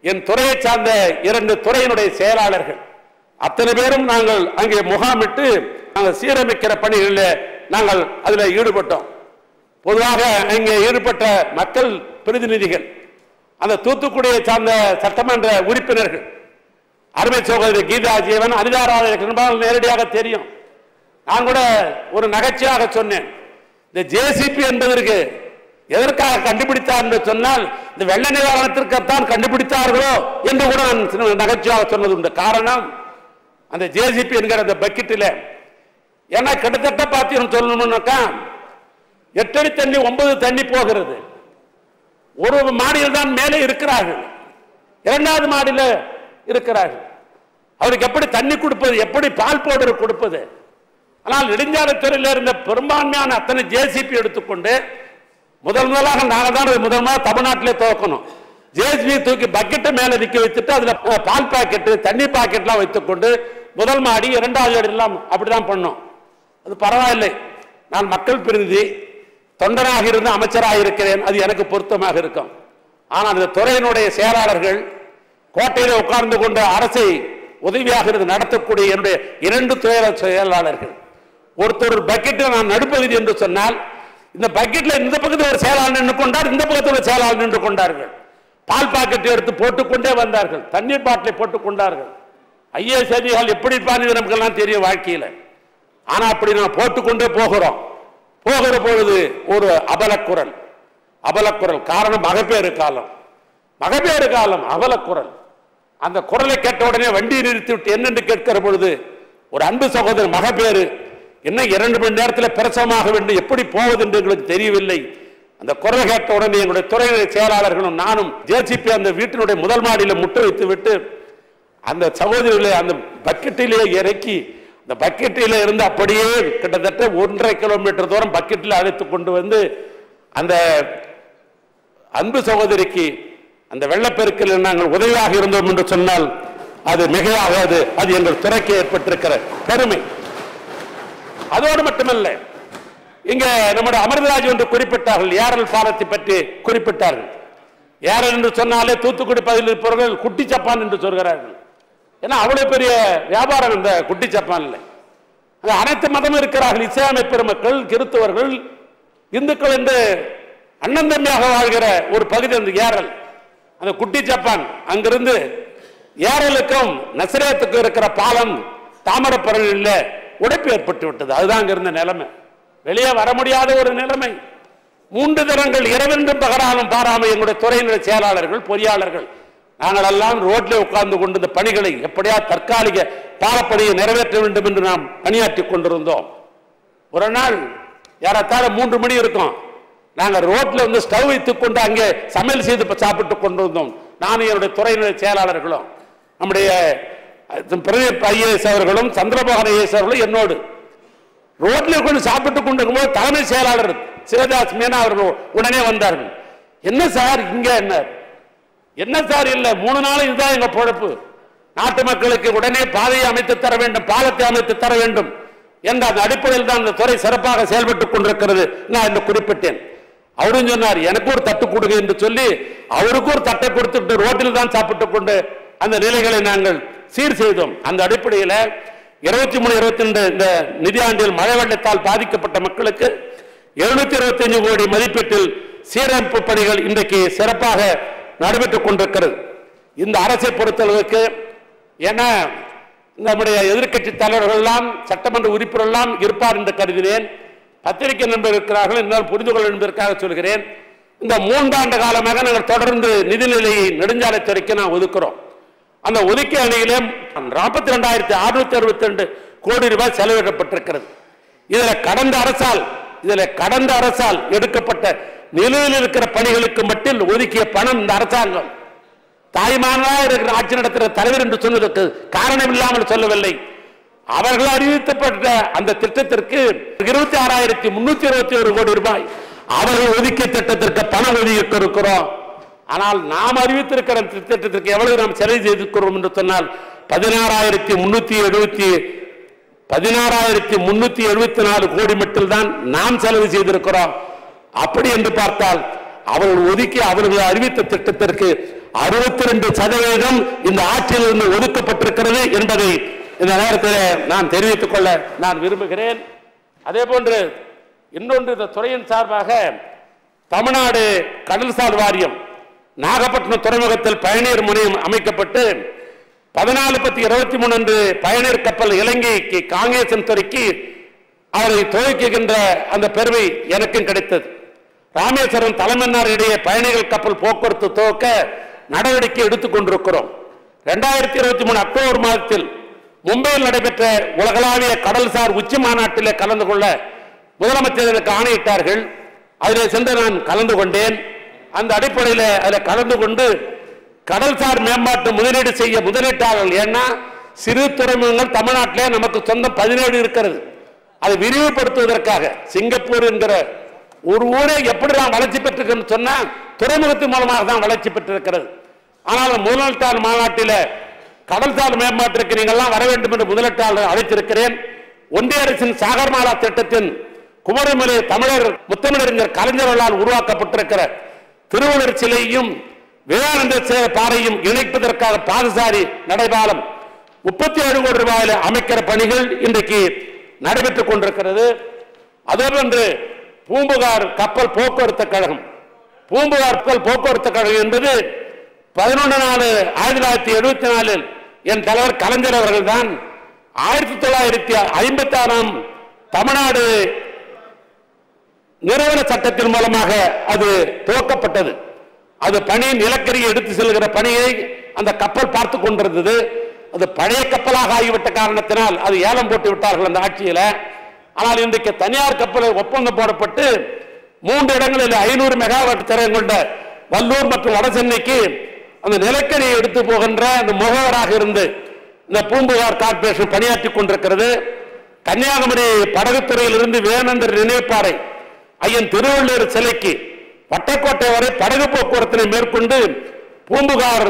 என் துறையை சார்ந்த 2 துறையினுடைய செயலாளர்கள், அத்தனை பேரும் நாங்கள் அங்கே முகாமிட்டு நாங்கள் சீரமைக்கிற பணிகளில் நாங்கள் அதில் ஈடுபட்டோம். பொதுவாக இங்கே ஈடுபட்ட மக்கள் பிரதிநிதிகள், அந்த தூத்துக்குடியை சார்ந்த சட்டமன்ற உறுப்பினர்கள், அருமை சகோதரி கீதா ஜீவன், அனிதா ராஜேந்திரன் நேரடியாக தெரியும். நான் கூட ஒரு நகைச்சுவையாக சொன்னேன், இந்த ஜேசிபி என்பதற்கு எதற்காக கண்டுபிடித்தார் என்று சொன்னால் இந்த வெள்ள நிவாரணத்திற்குத்தான் கண்டுபிடித்தார்களோ என்று கூட நான் நகைச்சுவையாக சொன்னது உண்டு. காரணம், அந்த ஜேசிபி என்கிற அந்த பக்கெட்டில், ஏன்னா கிட்டத்தட்ட பார்த்தீங்கன்னு சொல்லணும்னாக்கா 8 அடி தண்ணி 9 தண்ணி போகிறது. ஒரு மாடியில் தான் மேலே இருக்கிறார்கள், 2வது மாடியில் இருக்கிறார்கள். அவருக்கு எப்படி தண்ணி கொடுப்பது, எப்படி பால் பவுடர் கொடுப்பது? ஆனால் நெடுஞ்சாலைத்துறையில் இருந்த பெரும்பான்மையான அத்தனை ஜேசிபி எடுத்துக்கொண்டு முதலாக நாங்கள் தான் முதலாக தமிழ்நாட்டிலே துவக்கணும். ஜேசிபி தூக்கி பக்கெட்டை மேலே நிற்க வச்சுட்டு அதில் பால் பாக்கெட்டு, தண்ணி பாக்கெட்லாம் வைத்துக்கொண்டு முதல் மாடி இரண்டாவது மாடி எல்லாம் அப்படிதான் பண்ணோம். அது பரவாயில்லை. நான் மக்கள் பிரதிநிதி, தொண்டனாக இருந்து அமைச்சராக இருக்கிறேன், அது எனக்கு பொருத்தமாக இருக்கும். ஆனால் இந்த துறையினுடைய செயலாளர்கள் கோட்டையில் உட்கார்ந்து கொண்ட அரசை உதவியாக இருந்து நடத்தக்கூடிய என்னுடைய 2 துறை செயலாளர்கள், ஒருத்தர் பக்கெட்டில் நான் நடுப்பகுதி என்று சொன்னால், இந்த பக்கெட்ல இந்த பக்கத்தில் ஒரு செயலாளர் நின்று கொண்டார், இந்த பக்கத்தில் ஒரு செயலாளர் நின்று கொண்டார்கள். பால் பாக்கெட்டை எடுத்து போட்டுக்கொண்டே வந்தார்கள், தண்ணீர் பாட்டிலை போட்டுக் கொண்டார்கள். ஐஏஎஸ் அதிகாரிகள் எப்படி இருப்பான்னு நமக்கெல்லாம் தெரியும் வாழ்க்கையில். ஆனா அப்படி நான் போட்டுக்கொண்டே போகிறோம். போகிற பொழுது ஒரு அபலக்குரல், காரணம் மகப்பேறு காலம், அபலக்குரல். அந்த குரலை கேட்ட உடனே வண்டியை நிறுத்திவிட்டு என்னென்று கேட்கிற பொழுது, ஒரு அன்பு சகோதரர் மகப்பேறு, இன்னும் 2 மணி நேரத்தில் பிரசவமாக வேண்டும், எப்படி போவது என்று எங்களுக்கு தெரியவில்லை. அந்த குரலை கேட்ட உடனே எங்களுடைய துறை செயலாளர்களும் நானும் ஜேசிபி அந்த வீட்டினுடைய முதல் மாடியில் முட்டை வைத்து விட்டு அந்த சகோதரிகளை அந்த பக்கெட்டிலே இறக்கி, அந்த பக்கெட்டில இருந்து அப்படியே கிட்டத்தட்ட 1.5 கிலோமீட்டர் தூரம் பக்கெட்டில் அழைத்து கொண்டு வந்து அந்த அன்பு சகோதரிக்கு அந்த வெள்ளப்பெருக்கில் நாங்கள் உதவியாக இருந்தோம் என்று சொன்னால் அது மிகையாகாது. அது எங்கள் துறைக்கு ஏற்பட்டிருக்கிற பெருமை. அதோடு மட்டுமல்ல, இங்க நம்முடைய அமிர்தராஜ் என்று குறிப்பிட்டார்கள், ஏரல் பாலத்தை பற்றி குறிப்பிட்டார்கள். ஏரல் என்று சொன்னாலே தூத்துக்குடி பகுதியில் இருப்பவர்கள் குட்டி சப்பான் என்று சொல்கிறார்கள். ஏன்னா அவ்வளவு பெரிய வியாபாரம் இந்த குட்டி சப்பான்ல. அனைத்து மதமும் இருக்கிறார்கள், இஸ்லாமிய பெருமக்கள், கிறிஸ்தவர்கள், இந்துக்கள் என்று அண்ணன் தம்பியாக வாழ்கிற ஒரு பகுதி அந்த ஏரல், அந்த குட்டி ஜப்பான். அங்கிருந்து ஏரலுக்கும் நசரேத்துக்கும் இருக்கிற பாலம் தாமிரபரணியில் உடைப்பு ஏற்பட்டு விட்டது. அதுதான் அங்க இருந்த நிலைமை. வெளியே வர முடியாத ஒரு நிலைமை. 3 தினங்கள் இரவென்றும் பகராலும் பாராமல் எங்களுடைய துறையினுடைய செயலாளர்கள், பொறியாளர்கள் நாங்கள் எல்லாம் ரோட்டில் உட்கார்ந்து கொண்டு இந்த பணிகளை எப்படியா தற்காலிக பாலப்பணியை நிறைவேற்ற வேண்டும் என்று நாம் பணியாற்றி கொண்டிருந்தோம். ஒரு நாள் யாராத்தால 3 மணி இருக்கும், நாங்கள் ரோட்டில் வந்து ஸ்டவ் வைத்துக் கொண்டு அங்கே சமையல் செய்து சாப்பிட்டுக் கொண்டிருந்தோம். நானும் என்னுடைய துறையினுடைய செயலாளர்களும், நம்முடைய பிரதீப் ஐஏஎஸ் அவர்களும் சந்திரமோகன் ஐஏஎஸ் அவர்களும் என்னோடு ரோட்டில் கொண்டு சாப்பிட்டுக் கொண்டிருக்கும் போது தலைமை செயலாளர் சிவதாஸ் மீனா அவர்கள் உடனே வந்தார்கள். என்ன சார் இங்க என்ன சார்? இல்ல 3 நாள் இதுதான் எங்க பொழப்பு. நாட்டு மக்களுக்கு உடனே பாதையை அமைத்து தர வேண்டும், பாலத்தை அமைத்து தர வேண்டும் என்ற அந்த அடிப்படையில் தான் இந்த துறை சிறப்பாக செயல்பட்டுக் கொண்டிருக்கிறது. நான் இந்த குறிப்பிட்டேன். அவரும் சொன்னார் எனக்கு ஒரு தட்டு கொடுங்க என்று சொல்லி அவருக்கு ஒரு தட்டை கொடுத்துட்டு ரோட்டில் தான் சாப்பிட்டுக் கொண்டு அந்த நிலைகளை நாங்கள் சீர் செய்தோம். அந்த அடிப்படையில் 23-22 இந்த நிதியாண்டில் மழை வெள்ளத்தால் பாதிக்கப்பட்ட மக்களுக்கு 725 கோடி மதிப்பீட்டில் சீரமைப்பு பணிகள் இன்றைக்கு சிறப்பாக நடைபெற்றுக் கொண்டிருக்கிறது. இந்த அரசை பொறுத்தளவுக்கு ஏன்னா நம்முடைய எதிர்க்கட்சி தலைவர்கள் எல்லாம் சட்டமன்ற உறுப்பினர்கள் எல்லாம் இருப்பார் என்று கருதினேன். பத்திரிகை நண்பர்கள் இருக்கிறார்கள், என்னால் புரிந்து கொள்ள என்பதற்காக சொல்கிறேன். இந்த 3 ஆண்டு காலமாக நாங்கள் தொடர்ந்து நிதிநிலையை நெடுஞ்சாலைத்துறைக்கு நான் ஒதுக்குறோம். அந்த ஒதுக்கிய அணியிலே 42,662 கோடி ரூபாய் செலவிடப்பட்டிருக்கிறது. இதில் கடந்த அரசால் எடுக்கப்பட்ட நிலையில் இருக்கிற பணிகளுக்கு மட்டும் ஒதுக்கிய பணம் இந்த அரசாங்கம் தாய்மானாக இருக்கிற ஆட்சி நடத்துகிற தலைவர் என்று சொன்னதற்கு காரணம் இல்லாமல் சொல்லவில்லை. அவர்கள் அறிவிக்கப்பட்ட அந்த திட்டத்திற்கு 26,321 கோடி ரூபாய் அவர்கள் ஒதுக்கிய திட்டத்திற்கு பணம் ஒதுக்கி இருக்கிறோம். ஆனால் நாம் அறிவித்திருக்கிற திட்டத்திற்கு எவ்வளவு நாம் செலவு செய்திருக்கிறோம் என்று சொன்னால் 16,374 கோடி மட்டும் தான் நாம் செலவு செய்திருக்கிறோம். அப்படி என்று பார்த்தால் அவர்கள் அறிவித்த திட்டத்திற்கு 62% இந்த ஆட்சியிலிருந்து ஒதுக்கப்பட்டிருக்கிறது என்பதை இந்த நேரத்தில் நான் தெரிவித்துக் கொள்ள நான் விரும்புகிறேன். அதே போன்று இன்னொன்று, இந்த துறையின் சார்பாக தமிழ்நாடு கடல்சார் வாரியம் நாகப்பட்டினம் துறைமுகத்தில் பயணியர் முனையம் அமைக்கப்பட்டு 14/23 அன்று பயணியர் கப்பல் இலங்கைக்கு காங்கேசன் துறைக்கு அவரை துவக்குகின்ற அந்த பெருமை எனக்கும் கிடைத்தது. ராமேஸ்வரம் தலைமன்னார் இடையே பயணிகள் கப்பல் போக்குவரத்து துவக்க நடவடிக்கை எடுத்துக் கொண்டிருக்கிறோம். 2023 அக்டோபர் மாதத்தில் மும்பையில் நடைபெற்ற உலகளாவிய கடல்சார் உச்சி மாநாட்டில் கலந்து கொள்ள முதலமைச்சர் எனக்கு ஆணையிட்டார்கள். அதில் சென்று நான் கலந்து கொண்டேன். அந்த அடிப்படையில் அதில் கலந்து கொண்டு கடல்சார் மேம்பாட்டு முதலீடு செய்ய முதலீட்டாளர்கள், ஏன்னா சிறு துறைமுகங்கள் தமிழ்நாட்டிலே நமக்கு சொந்தம் 17 இருக்கிறது. அதை விரிவுபடுத்துவதற்காக சிங்கப்பூர் என்கிற ஒரு ஊரே எப்படி தான் வளர்ச்சி பெற்றிருக்குன்னு சொன்னா துறைமுகத்தின் மூலமாக தான் வளர்ச்சி பெற்றிருக்கிறது. ஆனால் முதலீட்டாளர் மாநாட்டில் கடல்சார் மேம்பாட்டிற்கு நீங்கள் எல்லாம் வர வேண்டும் என்று முதலீட்டாளர் அழைத்திருக்கிறேன். ஒன்றிய அரசின் சாகர்மாலா திட்டத்தின் குமரிமலை தமிழர் முத்தமிழறிஞர் கலைஞர்களால் உருவாக்கப்பட்டிருக்கிற திருவள்ளுவர் சிலையும் விவேகானந்த பாறையும் இணைப்பதற்காக பாதசாரி நடைபாலம் 37 கோடி ரூபாயில் அமைக்கிற பணிகள் இன்றைக்கு நடைபெற்றுக் கொண்டிருக்கிறது. அதேபோன்று பூம்புகார் கப்பல் போக்குவரத்து கழகம், பூம்புகார் கப்பல் போக்குவரத்து கழகம் என்பது 11/4/1974 என் தலைவர் கலைஞர் அவர்கள் தான் 1956 தமிழ்நாடு நிறுவன சட்டத்தின் மூலமாக அது துவக்கப்பட்டது. அது பணி நிலக்கரியை எடுத்து செல்கிற பணியை அந்த கப்பல் பார்த்து கொண்டிருந்தது. அது பழைய கப்பலாக ஆகிவிட்ட காரணத்தினால் அது ஏலம் போட்டு விட்டார்கள் அந்த ஆட்சியில். ஆனால் இன்றைக்கு தனியார் கப்பல் ஒப்பந்தம் போடப்பட்டு 3 இடங்களில் 500 மெகாவாட் திறன் கொண்ட வல்லூர் மற்றும் வடசென்னைக்கு அந்த நிலக்கரியை எடுத்து போகின்ற அந்த முகவராக இருந்து இந்த பூம்புகார் கார்பரேஷன் பணியாற்றி கொண்டிருக்கிறது. கன்னியாகுமரி படகுத்துறையில் இருந்து விவேகானந்தர் நினைவுப்பாறை ஐயன் திருவள்ளுவர் சிலைக்கு வட்டக்கோட்டை வரை படகு போக்குவரத்தினை மேற்கொண்டு பூம்புகார்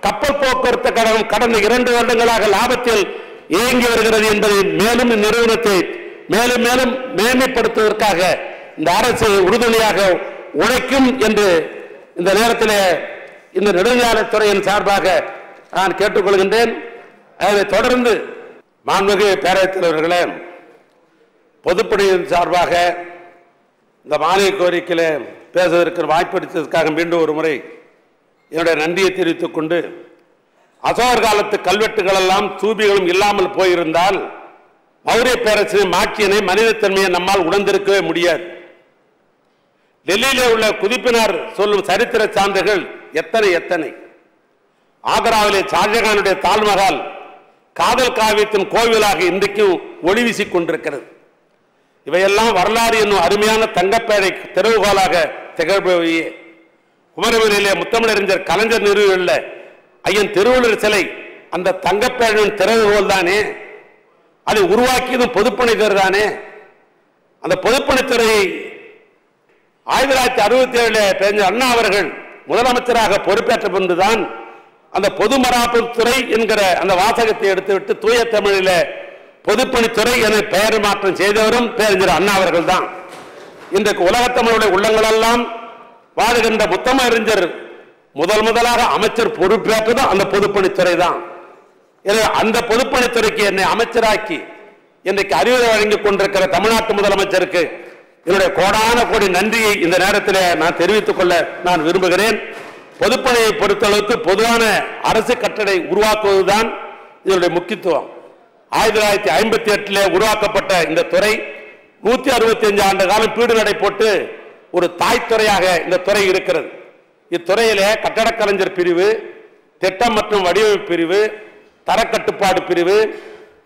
கப்பல் போக்குவரத்து கழகம் கடந்த 2 வருடங்களாக லாபத்தில் இயங்கி வருகிறது என்பதை மேலும் இந்நிறுவனத்தை மேலும் மேலும் மேன்மைப்படுத்துவதற்காக இந்த அரசு உறுதுணையாக உழைக்கும் என்று இந்த நேரத்தில் இந்த நெடுஞ்சாலைத்துறையின் சார்பாக நான் கேட்டுக்கொள்கின்றேன். அதை தொடர்ந்து மாண்புமிகு பேரவைத் தலைவர்களே, பொதுப்பணியின் சார்பாக இந்த மானிய கோரிக்கையில் பேசுவதற்கு வாய்ப்பளித்ததற்காக மீண்டும் ஒரு முறை என்னுடைய நன்றியை தெரிவித்துக் கொண்டு, அசோகர் காலத்து கல்வெட்டுகள் எல்லாம் தூபிகளும் இல்லாமல் போயிருந்தால் மௌரிய பேரரசின் மாட்சியினை மனிதத்தன்மையை நம்மால் உணர்ந்திருக்கவே முடியாது. டெல்லியிலே உள்ள குதிப்பினார் சொல்லும் சரித்திர சான்றுகள் எத்தனை எத்தனை. ஆக்ராவிலே ஷாஜகானுடைய தாழ்மகால் காதல் காவியத்தின் கோவிலாக இன்றைக்கும் ஒளி வீசிக் கொண்டிருக்கிறது. இவையெல்லாம் வரலாறு என்னும் அருமையான தங்கப்பேழை திறவுகோலாக திகழ்பவையே. குமரவேலியிலே முத்தமிழறிஞர் கலைஞர் நிறுவியுள்ள ஐயன் திருவள்ளுவர் சிலை அந்த தங்கப்பேழின் திறவுகோல் தானே. அதை உருவாக்கியதும் பொதுப்பணித்துறை தானே. அந்த பொதுப்பணித்துறை 1967 பேரறிஞர் அண்ணா அவர்கள் முதலமைச்சராக பொறுப்பேற்ற பின்புதான் அந்த பொதுமராமத்துறை என்கிற அந்த வாசகத்தை எடுத்துவிட்டு தூய தமிழில் பொதுப்பணித்துறை என பெயர் மாற்றம் செய்தவரும் பேரறிஞர் அண்ணா அவர்கள் தான். இன்றைக்கு உலகத்தமிழுடைய உள்ளங்களெல்லாம் வாழுகின்ற முத்தமிழறிஞர் முதலாக அமைச்சர் பொறுப்பேற்றதும் அந்த பொதுப்பணித்துறை தான். அந்த பொதுப்பணித்துறைக்கு என்னை அமைச்சராக்கி இன்றைக்கு அறிவுரை வழங்கிக் கொண்டிருக்கிற தமிழ்நாட்டு முதலமைச்சருக்கு என்னுடைய கோடான கோடி நன்றியை இந்த நேரத்தில் நான் தெரிவித்துக் கொள்ள நான் விரும்புகிறேன். பொதுப்பணியை பொறுத்தளவுக்கு பொதுவான அரசு கட்டளை உருவாக்குவதுதான் இதனுடைய முக்கியத்துவம். 1958 உருவாக்கப்பட்ட இந்த துறை 165 ஆண்டு காலம் பீடு நடை போட்டு ஒரு தாய்த்துறையாக இந்த துறை இருக்கிறது. இத்துறையிலே கட்டடக் கலைஞர் பிரிவு, திட்டம் மற்றும் வடிவமைப்பு பிரிவு, தரக்கட்டுப்பாடு பிரிவு,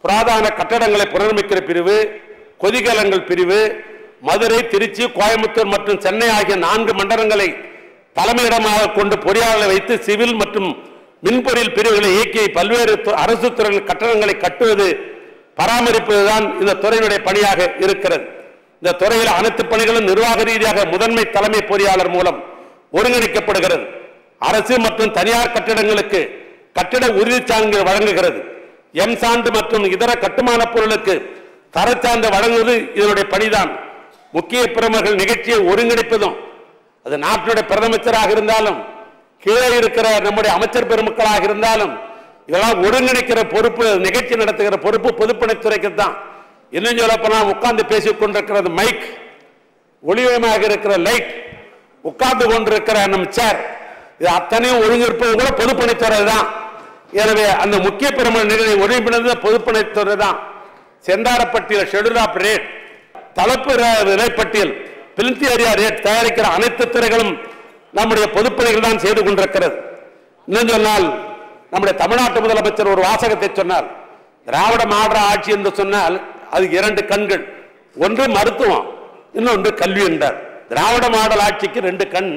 புராதன கட்டடங்களை புனரமைக்கிற பிரிவு, கொதிகலங்கள் பிரிவு, மதுரை, திருச்சி, கோயம்புத்தூர் மற்றும் சென்னை ஆகிய 4 மண்டலங்களை தலைமையிடமாக கொண்டு பொறியாளர்களை வைத்து சிவில் மற்றும் மின்பொறியியல் பிரிவுகளை இயக்கி பல்வேறு அரசு துறைகள் கட்டடங்களை கட்டுவது, பராமரிப்பதுதான் இந்த துறையினுடைய பணியாக இருக்கிறது. இந்த துறையில் அனைத்து பணிகளும் நிர்வாக ரீதியாக முதன்மை தலைமை பொறியாளர் மூலம் ஒருங்கிணைக்கப்படுகிறது. அரசு மற்றும் தனியார் கட்டிடங்களுக்கு கட்டிட உறுதிச்சான்று வழங்குகிறது. எம் சான்று மற்றும் இதர கட்டுமான பொருளுக்கு தரச்சான்று வழங்குவது இதனுடைய பணிதான். முக்கிய பிரமுகர்கள் நிகழ்ச்சியை ஒருங்கிணைப்பதும், அது நாட்டுடைய பிரதமராக இருந்தாலும் கீழே இருக்கிற நம்முடைய அமைச்சர் பெருமக்களாக இருந்தாலும் இதெல்லாம் ஒருங்கிணைக்கிற பொறுப்பு, நிகழ்ச்சி நடத்துகிற பொறுப்பு பொதுப்பணித்துறைக்கு தான். இன்னும் சொல்லப்போனால் உட்கார்ந்து பேசிக் கொண்டிருக்கிறது மைக், ஒளிமயமாக இருக்கிற லைட், உட்கார்ந்து கொண்டிருக்கிற நம் சேர், இது அத்தனையும் ஒருங்கிருப்பது கூட பொதுப்பணித்துறை தான். எனவே அந்த முக்கிய பெருமை நிகழ்ச்சி ஒருங்கிணைந்தது பொதுப்பணித்துறை தான். செந்தாரப்பட்டியல், ஷெட்யூல் ஆஃப் ரேட், தலைப்பு விலைப்பட்டியல், பிலிந்தி ஏரியா ரேட் தயாரிக்கிற அனைத்து துறைகளும் நம்முடைய பொதுப்பணிகள் தான் செய்து கொண்டிருக்கிறது. இன்னும் சொன்னால் நம்முடைய தமிழ்நாட்டு முதலமைச்சர் ஒரு வாசகத்தை சொன்னார். திராவிட மாடல் ஆட்சி என்று சொன்னால் அது 2 கண்கள், ஒன்று மருத்துவம், இன்னொன்று கல்வி என்றார். திராவிட மாடல் ஆட்சிக்கு 2 கண்,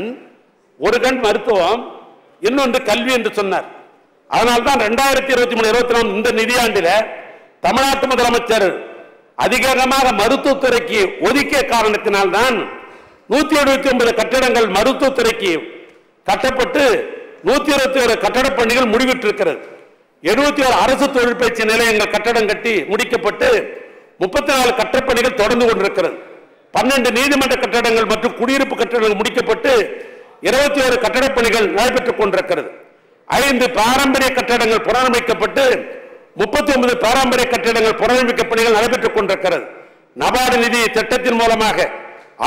ஒரு கண் மருத்துவம், இன்னொன்று கல்வி என்று சொன்னார். அதனால்தான் 2023-24 இந்த நிதியாண்டில் தமிழ்நாட்டு முதலமைச்சர் அதிகமாக மருத்துவத்துறைக்கு ஒதுக்கிய காரணத்தினால்தான் 179 கட்டடங்கள் மருத்துவத்துறைக்கு கட்டப்பட்டு 121 கட்டட பணிகள் முடிவிட்டிருக்கிறது. 71 அரசு தொழில் பயிற்சி நிலையங்கள் கட்டடம் கட்டி முடிக்கப்பட்டு 34 கட்டப்பணிகள் தொடர்ந்து கொண்டிருக்கிறது. 12 நீதிமன்ற கட்டடங்கள் மற்றும் குடியிருப்பு கட்டடங்கள் முடிக்கப்பட்டு 21 கட்டடப் பணிகள் நடைபெற்றுக் கொண்டிருக்கிறது. 5 பாரம்பரிய கட்டடங்கள் புனரமைக்கப்பட்டு 39 பாரம்பரிய கட்டடங்கள் புனரமைக்க பணிகள் நடைபெற்றுக் கொண்டிருக்கிறது. நபார்டு நிதி திட்டத்தின் மூலமாக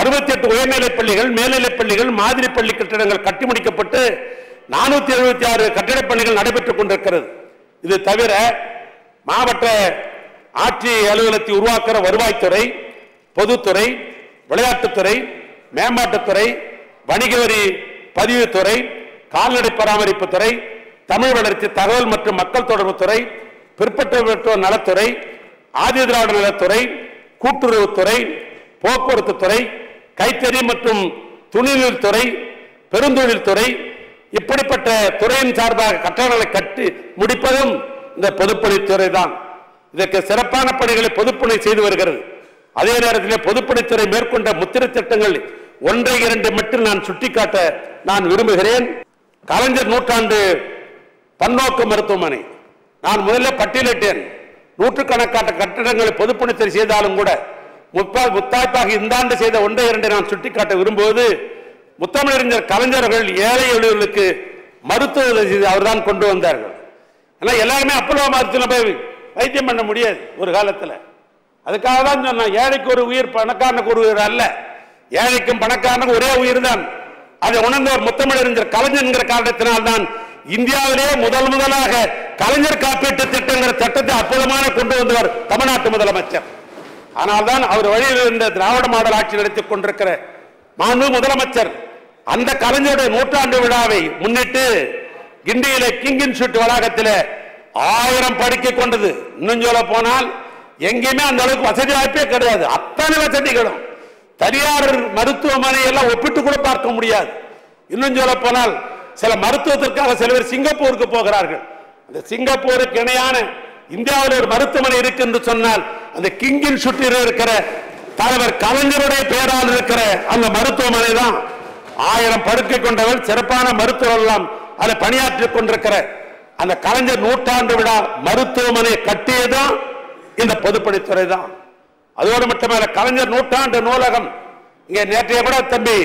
68 உயர்நிலைப் பள்ளிகள், மேல்நிலைப் பள்ளிகள், மாதிரி பள்ளி கட்டடங்கள் கட்டி முடிக்கப்பட்டு 476 கட்டடப் பணிகள் நடைபெற்றுக் கொண்டிருக்கிறது. இது தவிர மாவட்ட ஆட்சி அலுவலகத்தை உருவாக்குற வருவாய்த்துறை, பொதுத்துறை, விளையாட்டுத்துறை, மேம்பாட்டுத்துறை, வணிக வரி பதிவுத்துறை, கால்நடை பராமரிப்பு துறை, தமிழ் வளர்ச்சி, தகவல் மற்றும் மக்கள் தொடர்பு துறை, பிற்பட்டோர் நலத்துறை, ஆதி திராவிட நலத்துறை, கூட்டுறவுத்துறை, போக்குவரத்து துறை, கைத்தறி மற்றும் துணிநூல் துறை, பெருந்தொழில் துறை, இப்படிப்பட்ட துறையின் சார்பாக கட்டடங்களை கட்டி முடிப்பதும் இந்த பொதுப்பணித்துறை தான். இதற்கு சிறப்பான பணிகளை பொதுப்பணி செய்து வருகிறது. அதே நேரத்தில் பொதுப்பணித்துறை மேற்கொண்ட முத்திரை திட்டங்கள் 1-2 மட்டும் நான் சுட்டிக்காட்ட நான் விரும்புகிறேன். கலைஞர் நூற்றாண்டு பன்னோக்கு மருத்துவமனை நான் முதல்ல பட்டியலிட்டேன். நூற்றுக்கணக்கான கட்டடங்களை பொதுப்பணித்துறை செய்தாலும் கூட முத்தாய்ப்பாக இந்த ஆண்டு செய்த 1-2 நான் சுட்டிக்காட்ட விரும்புவது, முத்தமிழறிஞர் கலைஞர்கள் ஏழை எளியவர்களுக்கு மருத்துவ உதவி அவர்தான் கொண்டு வந்தார்கள். ஆனால் எல்லாருமே அப்பல்லோ மருத்துவமனை போய் வைத்தியம் பண்ண முடியாது ஒரு காலத்தில். அதுக்காக தான் சொன்னேன், ஏழைக்கு ஒரு உயிர் பணக்காரனுக்கு ஒரு உயிர் அல்ல, ஏழைக்கும் பணக்காரனுக்கு ஒரே உயிர் தான். அதை உணர்ந்தவர் முத்தமிழறிஞர் கலைஞர் என்கிற காரணத்தினால்தான் இந்தியாவிலே முதலாக கலைஞர் காப்பீட்டு திட்டங்கிற திட்டத்தை அற்புதமான கொண்டு வந்தவர் தமிழ்நாட்டு முதலமைச்சர். ஆனால் தான் அவர் வழியில் இருந்த திராவிட மாடல் ஆட்சி நடத்திக் கொண்டிருக்கிற மாண்பு முதலமைச்சர் அந்த கலைஞருடைய நூற்றாண்டு விழாவை முன்னிட்டு கிண்டியில கிங் இன்ஸ்டிடியூட் வளாகத்தில் 1000 படுக்கை கொண்டது. இன்னும் சொல்ல போனால் எங்கேயுமே அந்த அளவுக்கு வசதி வாய்ப்பே கிடையாது. அத்தனை வசதிகளும் தனியார் மருத்துவமனை எல்லாம் ஒப்பிட்டு கூட பார்க்க முடியாது. இன்னும் சொல்ல போனால் சில மருத்துவத்திற்காக சில பேர் சிங்கப்பூருக்கு போகிறார்கள். அந்த சிங்கப்பூருக்கு இணையான இந்தியாவில் ஒரு மருத்துவமனை இருக்கு என்று சொன்னால் அந்த கிங் இன்ஸ்டிடியூட் இருக்கிற தலைவர் கலைஞருடைய பெயரால் இருக்கிற அந்த மருத்துவமனை தான். 1000 படுக்கை கொண்டவர், சிறப்பான மருத்துவர் எல்லாம் அதில் பணியாற்றிக் கொண்டிருக்கிற அந்த கலைஞர் நூற்றாண்டு விழா மருத்துவமனை கட்டியதும் இந்த பொதுப்பணித்துறை தான். அதோடு மட்டுமல்ல, கலைஞர் நூற்றாண்டு நூலகம் இங்கே நேற்றைய கூட தம்பி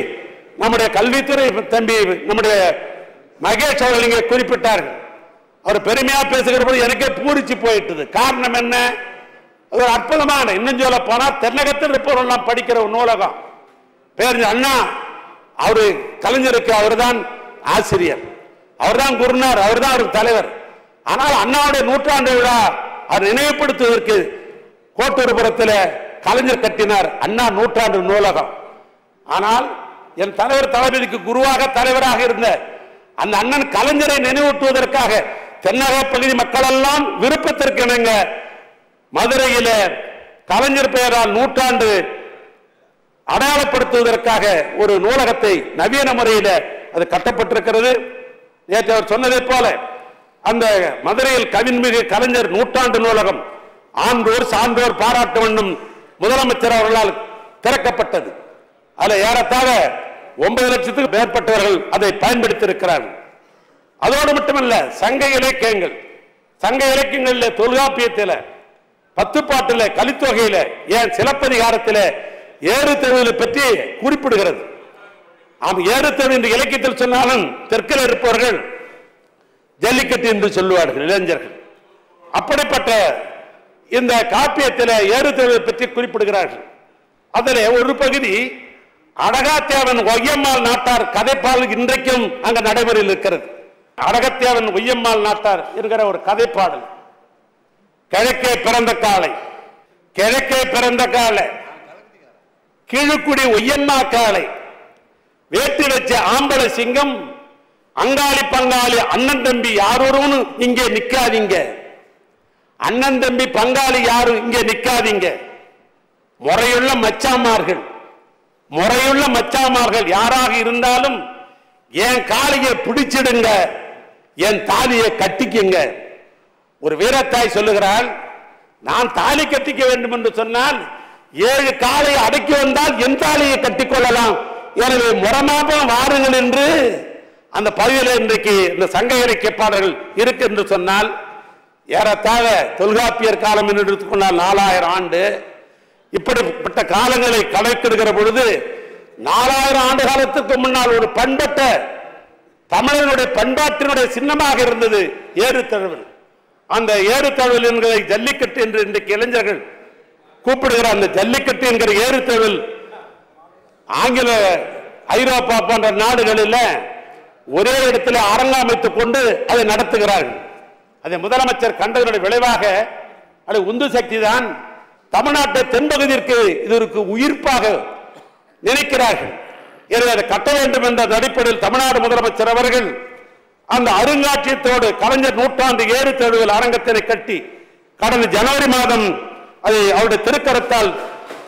நம்முடைய கல்வித்துறை தம்பி நம்முடைய மகேஷ் அவர்கள் இங்கே குறிப்பிட்டார்கள். அவர் பெருமையா பேசுகிற போது எனக்கே பூரிச்சு போயிட்டது. காரணம் என்ன? ஒரு அற்புதமான, இன்னும் சொல்ல போனா தென்னகத்தில் இருப்பவர்கள் படிக்கிற ஒரு நூலகம். பேர் அண்ணா, அவரு கலைஞருக்கு அவர் தான் ஆசிரியர், அவர் தான் குருநார், அவர் தான் அவருக்கு தலைவர். ஆனால் அண்ணாவுடைய நூற்றாண்டு விழா அவர் நினைவுபடுத்துவதற்கு கோட்டூர்புரத்தில் கலைஞர் கட்டினார் அண்ணா நூற்றாண்டு நூலகம். ஆனால் என் தலைவர் தளபதிக்கு குருவாக தலைவராக இருந்த அந்த அண்ணன் கலைஞரை நினைவூட்டுவதற்காக தென்னக பகுதி மக்கள் எல்லாம் விருப்பத்திற்கு இணங்க மதுரையில கலைஞர் பெயரால் நூற்றாண்டு அடையாளப்படுத்துவதற்காக ஒரு நூலகத்தை நவீன முறையில் அது கட்டப்பட்டிருக்கிறது. நேற்று அவர் சொன்னதை போல அந்த மதுரையில் கவின்மிகு கலைஞர் நூற்றாண்டு நூலகம் ஆண்டோர் சான்றோர் பாராட்டு வேண்டும் முதலமைச்சர் அவர்களால் திறக்கப்பட்டது. அதில் ஏறத்தாழ 9 லட்சத்துக்கு மேற்பட்டவர்கள் அதை பயன்படுத்தி இருக்கிறார்கள். அதோடு மட்டுமல்ல, சங்க இலக்கியங்களில் தொல்காப்பியத்தில், பத்துப்பாட்டில், கலித்தொகையில், ஏன் சிலப்பதிகாரத்தில் ஏறு தழுவலை பற்றி குறிப்பிடுகிறது. ஏறு தழுவு இந்த இலக்கியத்தில் சொன்னாலும் தெற்கில் இருப்பவர்கள் ஜல்லிக்கட்டு என்று சொல்லுவார்கள் இளைஞர்கள். அப்படிப்பட்ட இந்த காப்பியத்தில் ஏறு தழுவலை பற்றி குறிப்பிடுகிறார்கள். அதில் ஒரு பகுதி அடகாத்தேவன் ஒய்யம்மாள் நாட்டார் கதைப்பால் இன்றைக்கும் அங்க நடைமுறையில் இருக்கிறது. அடகத்தேவன் ஒய்யம்மாள் நாட்டார் என்கிற ஒரு கதைப்பாடல். கிழக்கே பிறந்த காலை கீழுக்குடி ஒய்யம்மா காலை வேட்டி வச்ச ஆம்பளை சிங்கம் அங்காளி பங்காளி அண்ணன் தம்பி யாரோன்னு இங்கே நிக்காதீங்க. அண்ணன் தம்பி பங்காளி யாரும் இங்கே நிக்காதீங்க. முறையுள்ள மச்சாமார்கள் யாராக இருந்தாலும் என் காலியை பிடிச்சிடுங்க, என் தாலியை கட்டிக்குங்க. ஒரு வீரத்தாய் சொல்லுகிறாள், நான் தாலி கட்டிக்க வேண்டும் என்று சொன்னால் 7 காலை அடக்கி வந்தால் என் தாலியை கட்டிக்கொள்ளலாம். எனவே முறமாக வாருங்கள் என்று அந்த பகுதியில் இன்றைக்கு இந்த சங்க இலக்கிய பாடல்கள் இருக்கு என்று சொன்னால், ஏறத்தாழ தொல்காப்பியர் காலம் என்று எடுத்துக்கொண்டால் 4000 ஆண்டு. இப்படிப்பட்ட காலங்களை கணக்கெடுக்கிற பொழுது 4000 ஆண்டு காலத்துக்கு முன்னால் ஒரு பண்பட்ட தமிழனுடைய பண்பாட்டினுடைய சின்னமாக இருந்தது ஏறுதழுவல். அந்த ஏறுதழுவல் என்கிற ஜல்லிக்கட்டு என்று இன்றைக்கு இளைஞர்கள் கூப்பிடுகிற அந்த ஜல்லிக்கட்டு என்கிற ஏறுதழுவல் ஆங்கில ஐரோப்பா போன்ற நாடுகளில் ஒரே இடத்துல அரங்கம் அமைத்துக் கொண்டு அதை நடத்துகிறார்கள். அதை முதலமைச்சர் கண்டதனுடைய விளைவாக அது உந்து சக்தி தான் தமிழ்நாட்டை தென்பகுதிக்கு இதற்கு உயிர்ப்பாக நினைக்கிறார்கள். எனவே அதை கட்ட வேண்டும் என்ற அடிப்படையில் தமிழ்நாடு முதலமைச்சர் அவர்கள் அந்த அருங்காட்சியத்தோடு கலைஞர் நூற்றாண்டு ஏறுதழுவல் அரங்கத்தினை கட்டி கடந்த ஜனவரி மாதம் அதை அவருடைய திருக்கரத்தால்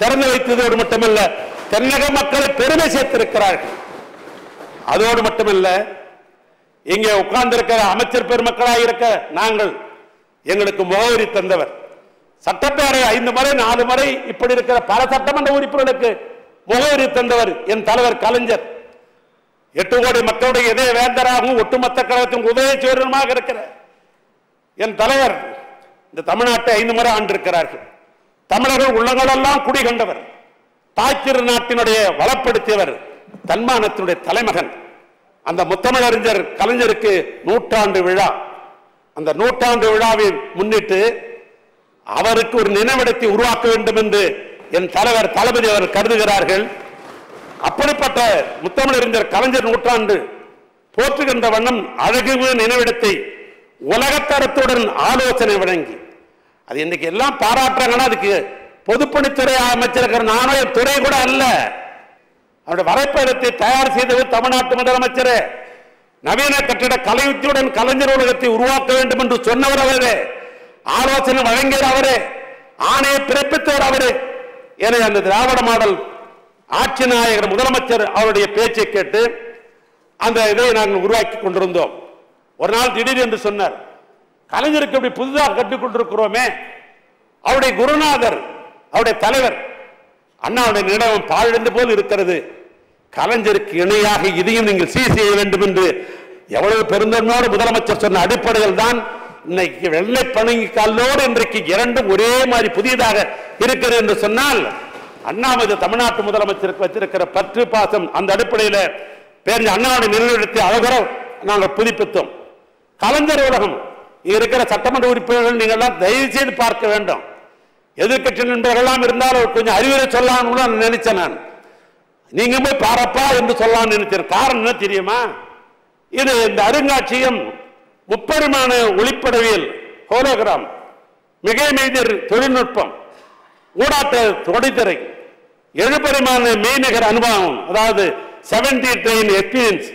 திறந்து வைத்ததோடு மட்டுமல்ல, தென்னக மக்களை பெருமை சேர்த்திருக்கிறார்கள். அதோடு மட்டுமல்ல, இங்கே உட்கார்ந்திருக்கிற அமைச்சர் பெருமக்களாக இருக்க நாங்கள் எங்களுக்கு முகவரி தந்தவர், சட்டப்பேரவை 5 முறை 4 முறை இப்படி இருக்கிற பல சட்டமன்ற உறுப்பினர்களுக்கு முகவரி தந்தவர் என் தலைவர் கலைஞர். 8 கோடி மக்களுடைய இதய வேந்தராகவும் ஒட்டுமொத்த கழகத்தின் உதய சோழமாக இருக்கிற என் தலைவர் இந்த தமிழ்நாட்டை 5 முறை ஆண்டிருக்கிறார்கள். தமிழர்கள் உள்ளங்களெல்லாம் குடிகொண்டவர், தாய் திருநாட்டினுடைய வளப்படுத்தியவர், தன்மானத்தினுடைய தலைமகன். அந்த முத்தமிழறிஞர் கலைஞருக்கு 100 விழா. அந்த 100 விழாவை முன்னிட்டு அவருக்கு ஒரு நினைவிடத்தை உருவாக்க வேண்டும் என்று என் தலைவர் தளபதி அவர் கருதுகிறார்கள். அப்படிப்பட்ட முத்தமிழறிஞர் கலைஞர் 100 போற்றுகின்ற வண்ணம் அழகு நினைவிடத்தை உலகத்தரத்துடன் ஆலோசனை வழங்கி அது இன்னைக்கு எல்லாம் பாராட்டுறாங்கன்னா அதுக்கு பொதுப்பணித்துறை அமைச்சர் நானே துறை கூட அல்ல. அவருடைய வரைபடத்தை தயார் செய்தவர் தமிழ்நாட்டு முதலமைச்சர். நவீன கட்டிட கலையுத்தியுடன் கலைஞர் உலகத்தை உருவாக்க வேண்டும் என்று சொன்னவர் அவரே, ஆலோசனை வழங்கியவர் அவரே, ஆணையை பிறப்பித்தவர் அவரே. எனவே அந்த திராவிட மாடல் ஆட்சி நாயகர் முதலமைச்சர் அவருடைய பேச்சை கேட்டு அந்த இதை நாங்கள் உருவாக்கி கொண்டிருந்தோம். ஒரு நாள் திடீர் என்று சொன்னார், கலைஞருக்கு இப்படி புதிதாக கட்டிக் கொண்டிருக்கிறோமே, அவருடைய குருநாதர் அவருடைய தலைவர் அண்ணாவுடைய நினைவகம் பாழடைந்து போல் இருக்கிறது, கலைஞருக்கு இணையாக இதையும் நீங்கள் சீர் செய்ய வேண்டும் என்று எவ்வளவு பெருந்தன்மையோடு முதலமைச்சர் சொன்ன அடிப்படையில் தான் இன்னைக்கு வெள்ளை பணங்கி கல்லோடு இன்றைக்கு இரண்டும் ஒரே மாதிரி புதியதாக இருக்கிறது என்று சொன்னால் அண்ணாமது தமிழ்நாட்டு முதலமைச்சருக்கு வச்சிருக்கிற பற்று பாசம் அந்த அடிப்படையில் பேர் அண்ணாவுடைய நினைவிடத்தை அழகர நாங்கள் புதுப்பித்தோம். கலைஞர் உலகம் இருக்கிற சட்டமன்ற உறுப்பினர்கள் நீங்கள் எல்லாம் தயவு செய்து பார்க்க வேண்டும். எதிர்கட்சி நண்பர்களெல்லாம் இருந்தாலும் கொஞ்சம் அறிவுரை சொல்லலாம்னு நினைச்சேன். நான் நீங்க போய் பாரப்பா என்று சொல்லலாம்னு நினைச்சேன். காரணம் என்ன தெரியுமா? இது இந்த அருங்காட்சியகம் முப்பரிமாண ஒளிப்படவியல், ஹோலோகிராம், மிகை மெய்தர் தொழில்நுட்பம், ஊடாட்ட தொடைத்திரை, 7 பரிமாண மெய்நிகர் அனுபவம், அதாவது 7D ட்ரெயின் எக்ஸ்பீரியன்ஸ்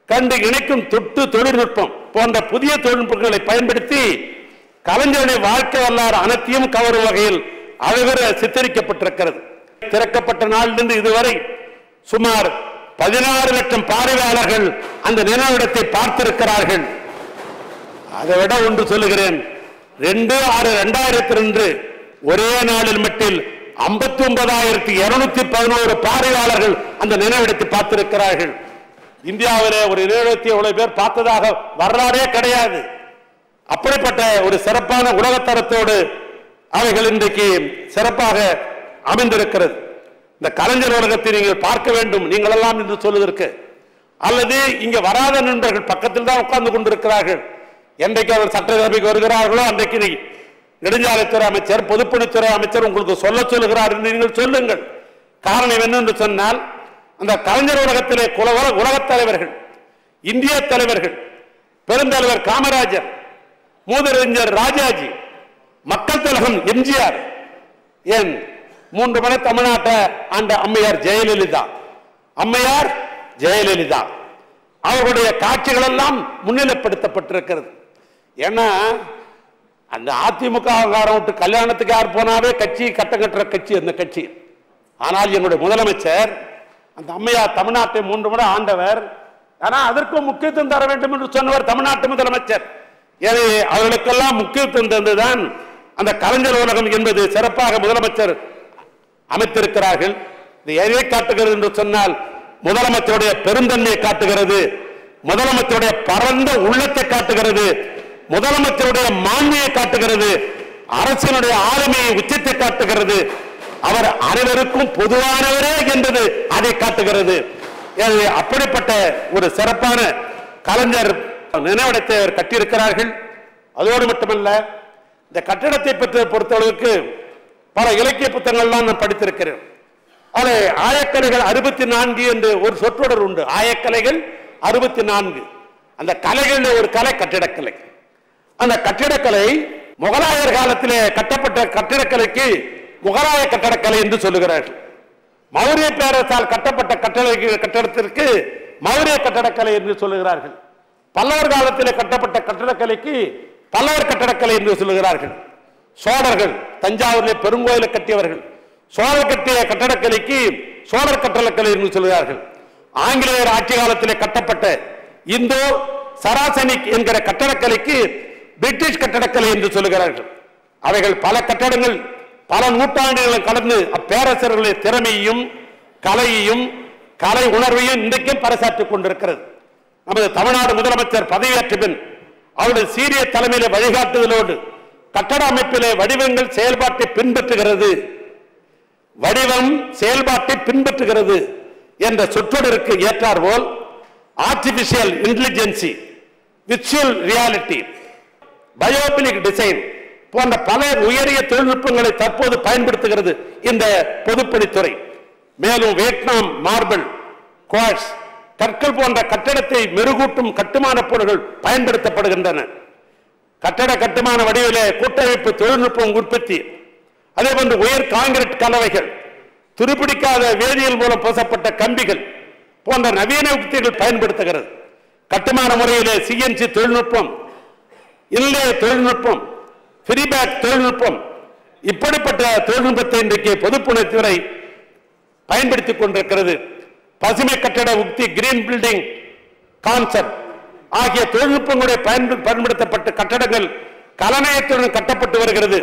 கண்டு இணைக்கும் தொட்டு தொழில்நுட்பம் போன்ற புதிய தொழில்நுட்பங்களை பயன்படுத்தி கலைஞருடைய வாழ்க்கை வரலாறு அனைத்தையும் கவரும் வகையில் அழகுற சித்தரிக்கப்பட்டிருக்கிறது. திறக்கப்பட்ட நாளிலிருந்து இதுவரை சுமார் 16 லட்சம் பார்வையாளர்கள் அந்த நினைவிடத்தை பார்த்திருக்கிறார்கள். அதை விட ஒன்று சொல்லுகிறேன், 2/6/2002 ஒரே நாளில் மட்டில் 59,211 பார்வையாளர்கள் அந்த நினைவிடத்தை பார்த்திருக்கிறார்கள். இந்தியாவிலே ஒரு நினைவிடத்தை எவ்வளவு பேர் பார்த்ததாக வரலாறே கிடையாது. அப்படிப்பட்ட ஒரு சிறப்பான உலகத்தரத்தோடு அவைகள் இன்றைக்கு சிறப்பாக அமைந்திருக்கிறது. இந்த கலைஞர் உலகத்தை நீங்கள் பார்க்க வேண்டும் நீங்கள் எல்லாம் என்று சொல்வதற்கு, அல்லது இங்க வராத நண்பர்கள் பக்கத்தில் தான் உட்கார்ந்து கொண்டிருக்கிறார்கள். என்றைக்கு அவர் சட்டசபைக்கு வருகிறார்களோ அன்றைக்கு நெடுஞ்சாலைத்துறை அமைச்சர், பொதுப்பணித்துறை அமைச்சர் உங்களுக்கு சொல்லுகிறார் என்று நீங்கள் சொல்லுங்கள். காரணம் என்ன என்று சொன்னால், அந்த கலைஞர் உலகத்திலே உலகத் தலைவர்கள், இந்திய தலைவர்கள், பெருந்தலைவர் காமராஜர், மூதறிஞர் ராஜாஜி, மக்கள் திலகம் எம்ஜிஆர், ஏன் 3 முறை தமிழ்நாட்டை ஆண்ட அம்மையார் ஜெயலலிதா அவர்களுடைய காட்சிகள் எல்லாம் முன்னிலைப்படுத்தப்பட்டிருக்கிறது. ஏன்னா அந்த அதிமுக விட்டு கல்யாணத்துக்கு யார் போனாவே கட்சி கட்டம் கட்டுற கட்சி அந்த கட்சி. ஆனால் என்னுடைய முதலமைச்சர் அந்த அம்மையார் தமிழ்நாட்டை 3 முறை ஆண்டவர், ஆனால் அதற்கும் முக்கியத்துவம் தர வேண்டும் என்று சொன்னவர் தமிழ்நாட்டு முதலமைச்சர். எனவே அவர்களுக்கெல்லாம் முக்கியத்துவம் தந்துதான் அந்த கலைஞர் உலகம் என்பது சிறப்பாக முதலமைச்சர் அமைத்திருக்கிறார்கள். இது எதை காட்டுகிறது என்று சொன்னால் முதலமைச்சருடைய பெருந்தன்மையை காட்டுகிறது, முதலமைச்சருடைய பரந்த உள்ளத்தை காட்டுகிறது, முதலமைச்சருடைய மாண்மையை காட்டுகிறது, அரசினுடைய ஆளுமையை உச்சத்தை காட்டுகிறது, அவர் அனைவருக்கும் பொதுவானவரே என்பது அதை காட்டுகிறது. அப்படிப்பட்ட ஒரு சிறப்பான கலைஞர் நினைவிடத்தை கட்டியிருக்கிறார்கள். அதோடு மட்டுமல்ல, இந்த கட்டிடத்தை பற்றி பொறுத்தளவுக்கு பல இலக்கிய புத்தகங்கள்லாம் நான் படித்திருக்கிறேன். அதில் ஆயக்கலைகள் 64 என்று ஒரு சொற்றொடர் உண்டு. ஆயக்கலைகள் 64. அந்த கலைகள் ஒரு கலை கட்டிடக்கலை. அந்த கட்டிடக்கலை முகலாயர் காலத்திலே கட்டப்பட்ட கட்டிடக்கலைக்கு முகலாய கட்டடக்கலை என்று சொல்லுகிறார்கள். மௌரிய பேரரசால் கட்டப்பட்ட கட்டடத்திற்கு மௌரிய கட்டடக்கலை என்று சொல்லுகிறார்கள். பல்லவர் காலத்தில் கட்டப்பட்ட கட்டடக்கலைக்கு பல்லவர் கட்டடக்கலை என்று சொல்லுகிறார்கள். சோழர்கள் தஞ்சாவூரில் பெருங்கோயிலை கட்டியவர்கள், சோழர் கட்டிய கட்டடக்கலைக்கு சோழர் கட்டடக்கலை என்று சொல்கிறார்கள். ஆங்கிலேயர் ஆட்சி காலத்தில் கட்டப்பட்ட இந்தோ சராசனிக் என்கிற கட்டடக்கலைக்கு பிரிட்டிஷ் கட்டடக்கலை என்று சொல்லுகிறார்கள். அவைகள் பல கட்டடங்கள் பல நூற்றாண்டுகள் கடந்து அப்பேரரசர்களுடைய திறமையையும் கலையையும் கலை உணர்வையும் இன்றைக்கும் பறைசாற்றிக் கொண்டிருக்கிறது. நமது தமிழ்நாடு முதலமைச்சர் பதவியேற்ற பின் அவருடைய சீரிய தலைமையிலே வழிகாட்டுதலோடு கட்டட அமைப்பிலே வடிவங்கள் செயல்பாட்டை பின்பற்றுகிறது, வடிவம் செயல்பாட்டை பின்பற்றுகிறது என்ற சொற்றொடருக்கு ஏற்றாற்போல் artificial intelligence, virtual reality, பயோபினிக் design போன்ற பல உயரிய தொழில்நுட்பங்களை தற்போது பயன்படுத்துகிறது இந்த பொதுப்பணித்துறை. மேலும் வியட்நாம் மார்பிள், குவார்ட்ஸ், கற்கள் போன்ற கட்டடத்தை மெருகூட்டும் கட்டுமான பொருட்கள் பயன்படுத்தப்படுகின்றன. கட்டட கட்டுமான வடிவிலே கூட்டமைப்பு தொழில்நுட்பம் உற்பத்தி, அதே போன்று உயர் கான்கிரீட் கலவைகள், துருப்பிடிக்காத வேதியியல் மூலம் பூசப்பட்ட கம்பிகள் போன்ற நவீன உத்திகள் பயன்படுத்துகிறது. கட்டுமான முறையிலே சிஎன்சி தொழில்நுட்பம், இன்லே தொழில்நுட்பம், ஃப்ரீபேக் தொழில்நுட்பம், இப்படிப்பட்ட தொழில்நுட்பத்தை இன்றைக்கு பொதுப்பணித்துறை பயன்படுத்திக் கொண்டிருக்கிறது. பசுமை கட்டட உக்தி, கிரீன் பில்டிங் கான்செப்ட் ஆகிய தொழில்நுட்பங்களுடைய பயன்படுத்தப்பட்ட கட்டடங்கள் கலநயத்துடன் கட்டப்பட்டு வருகிறது.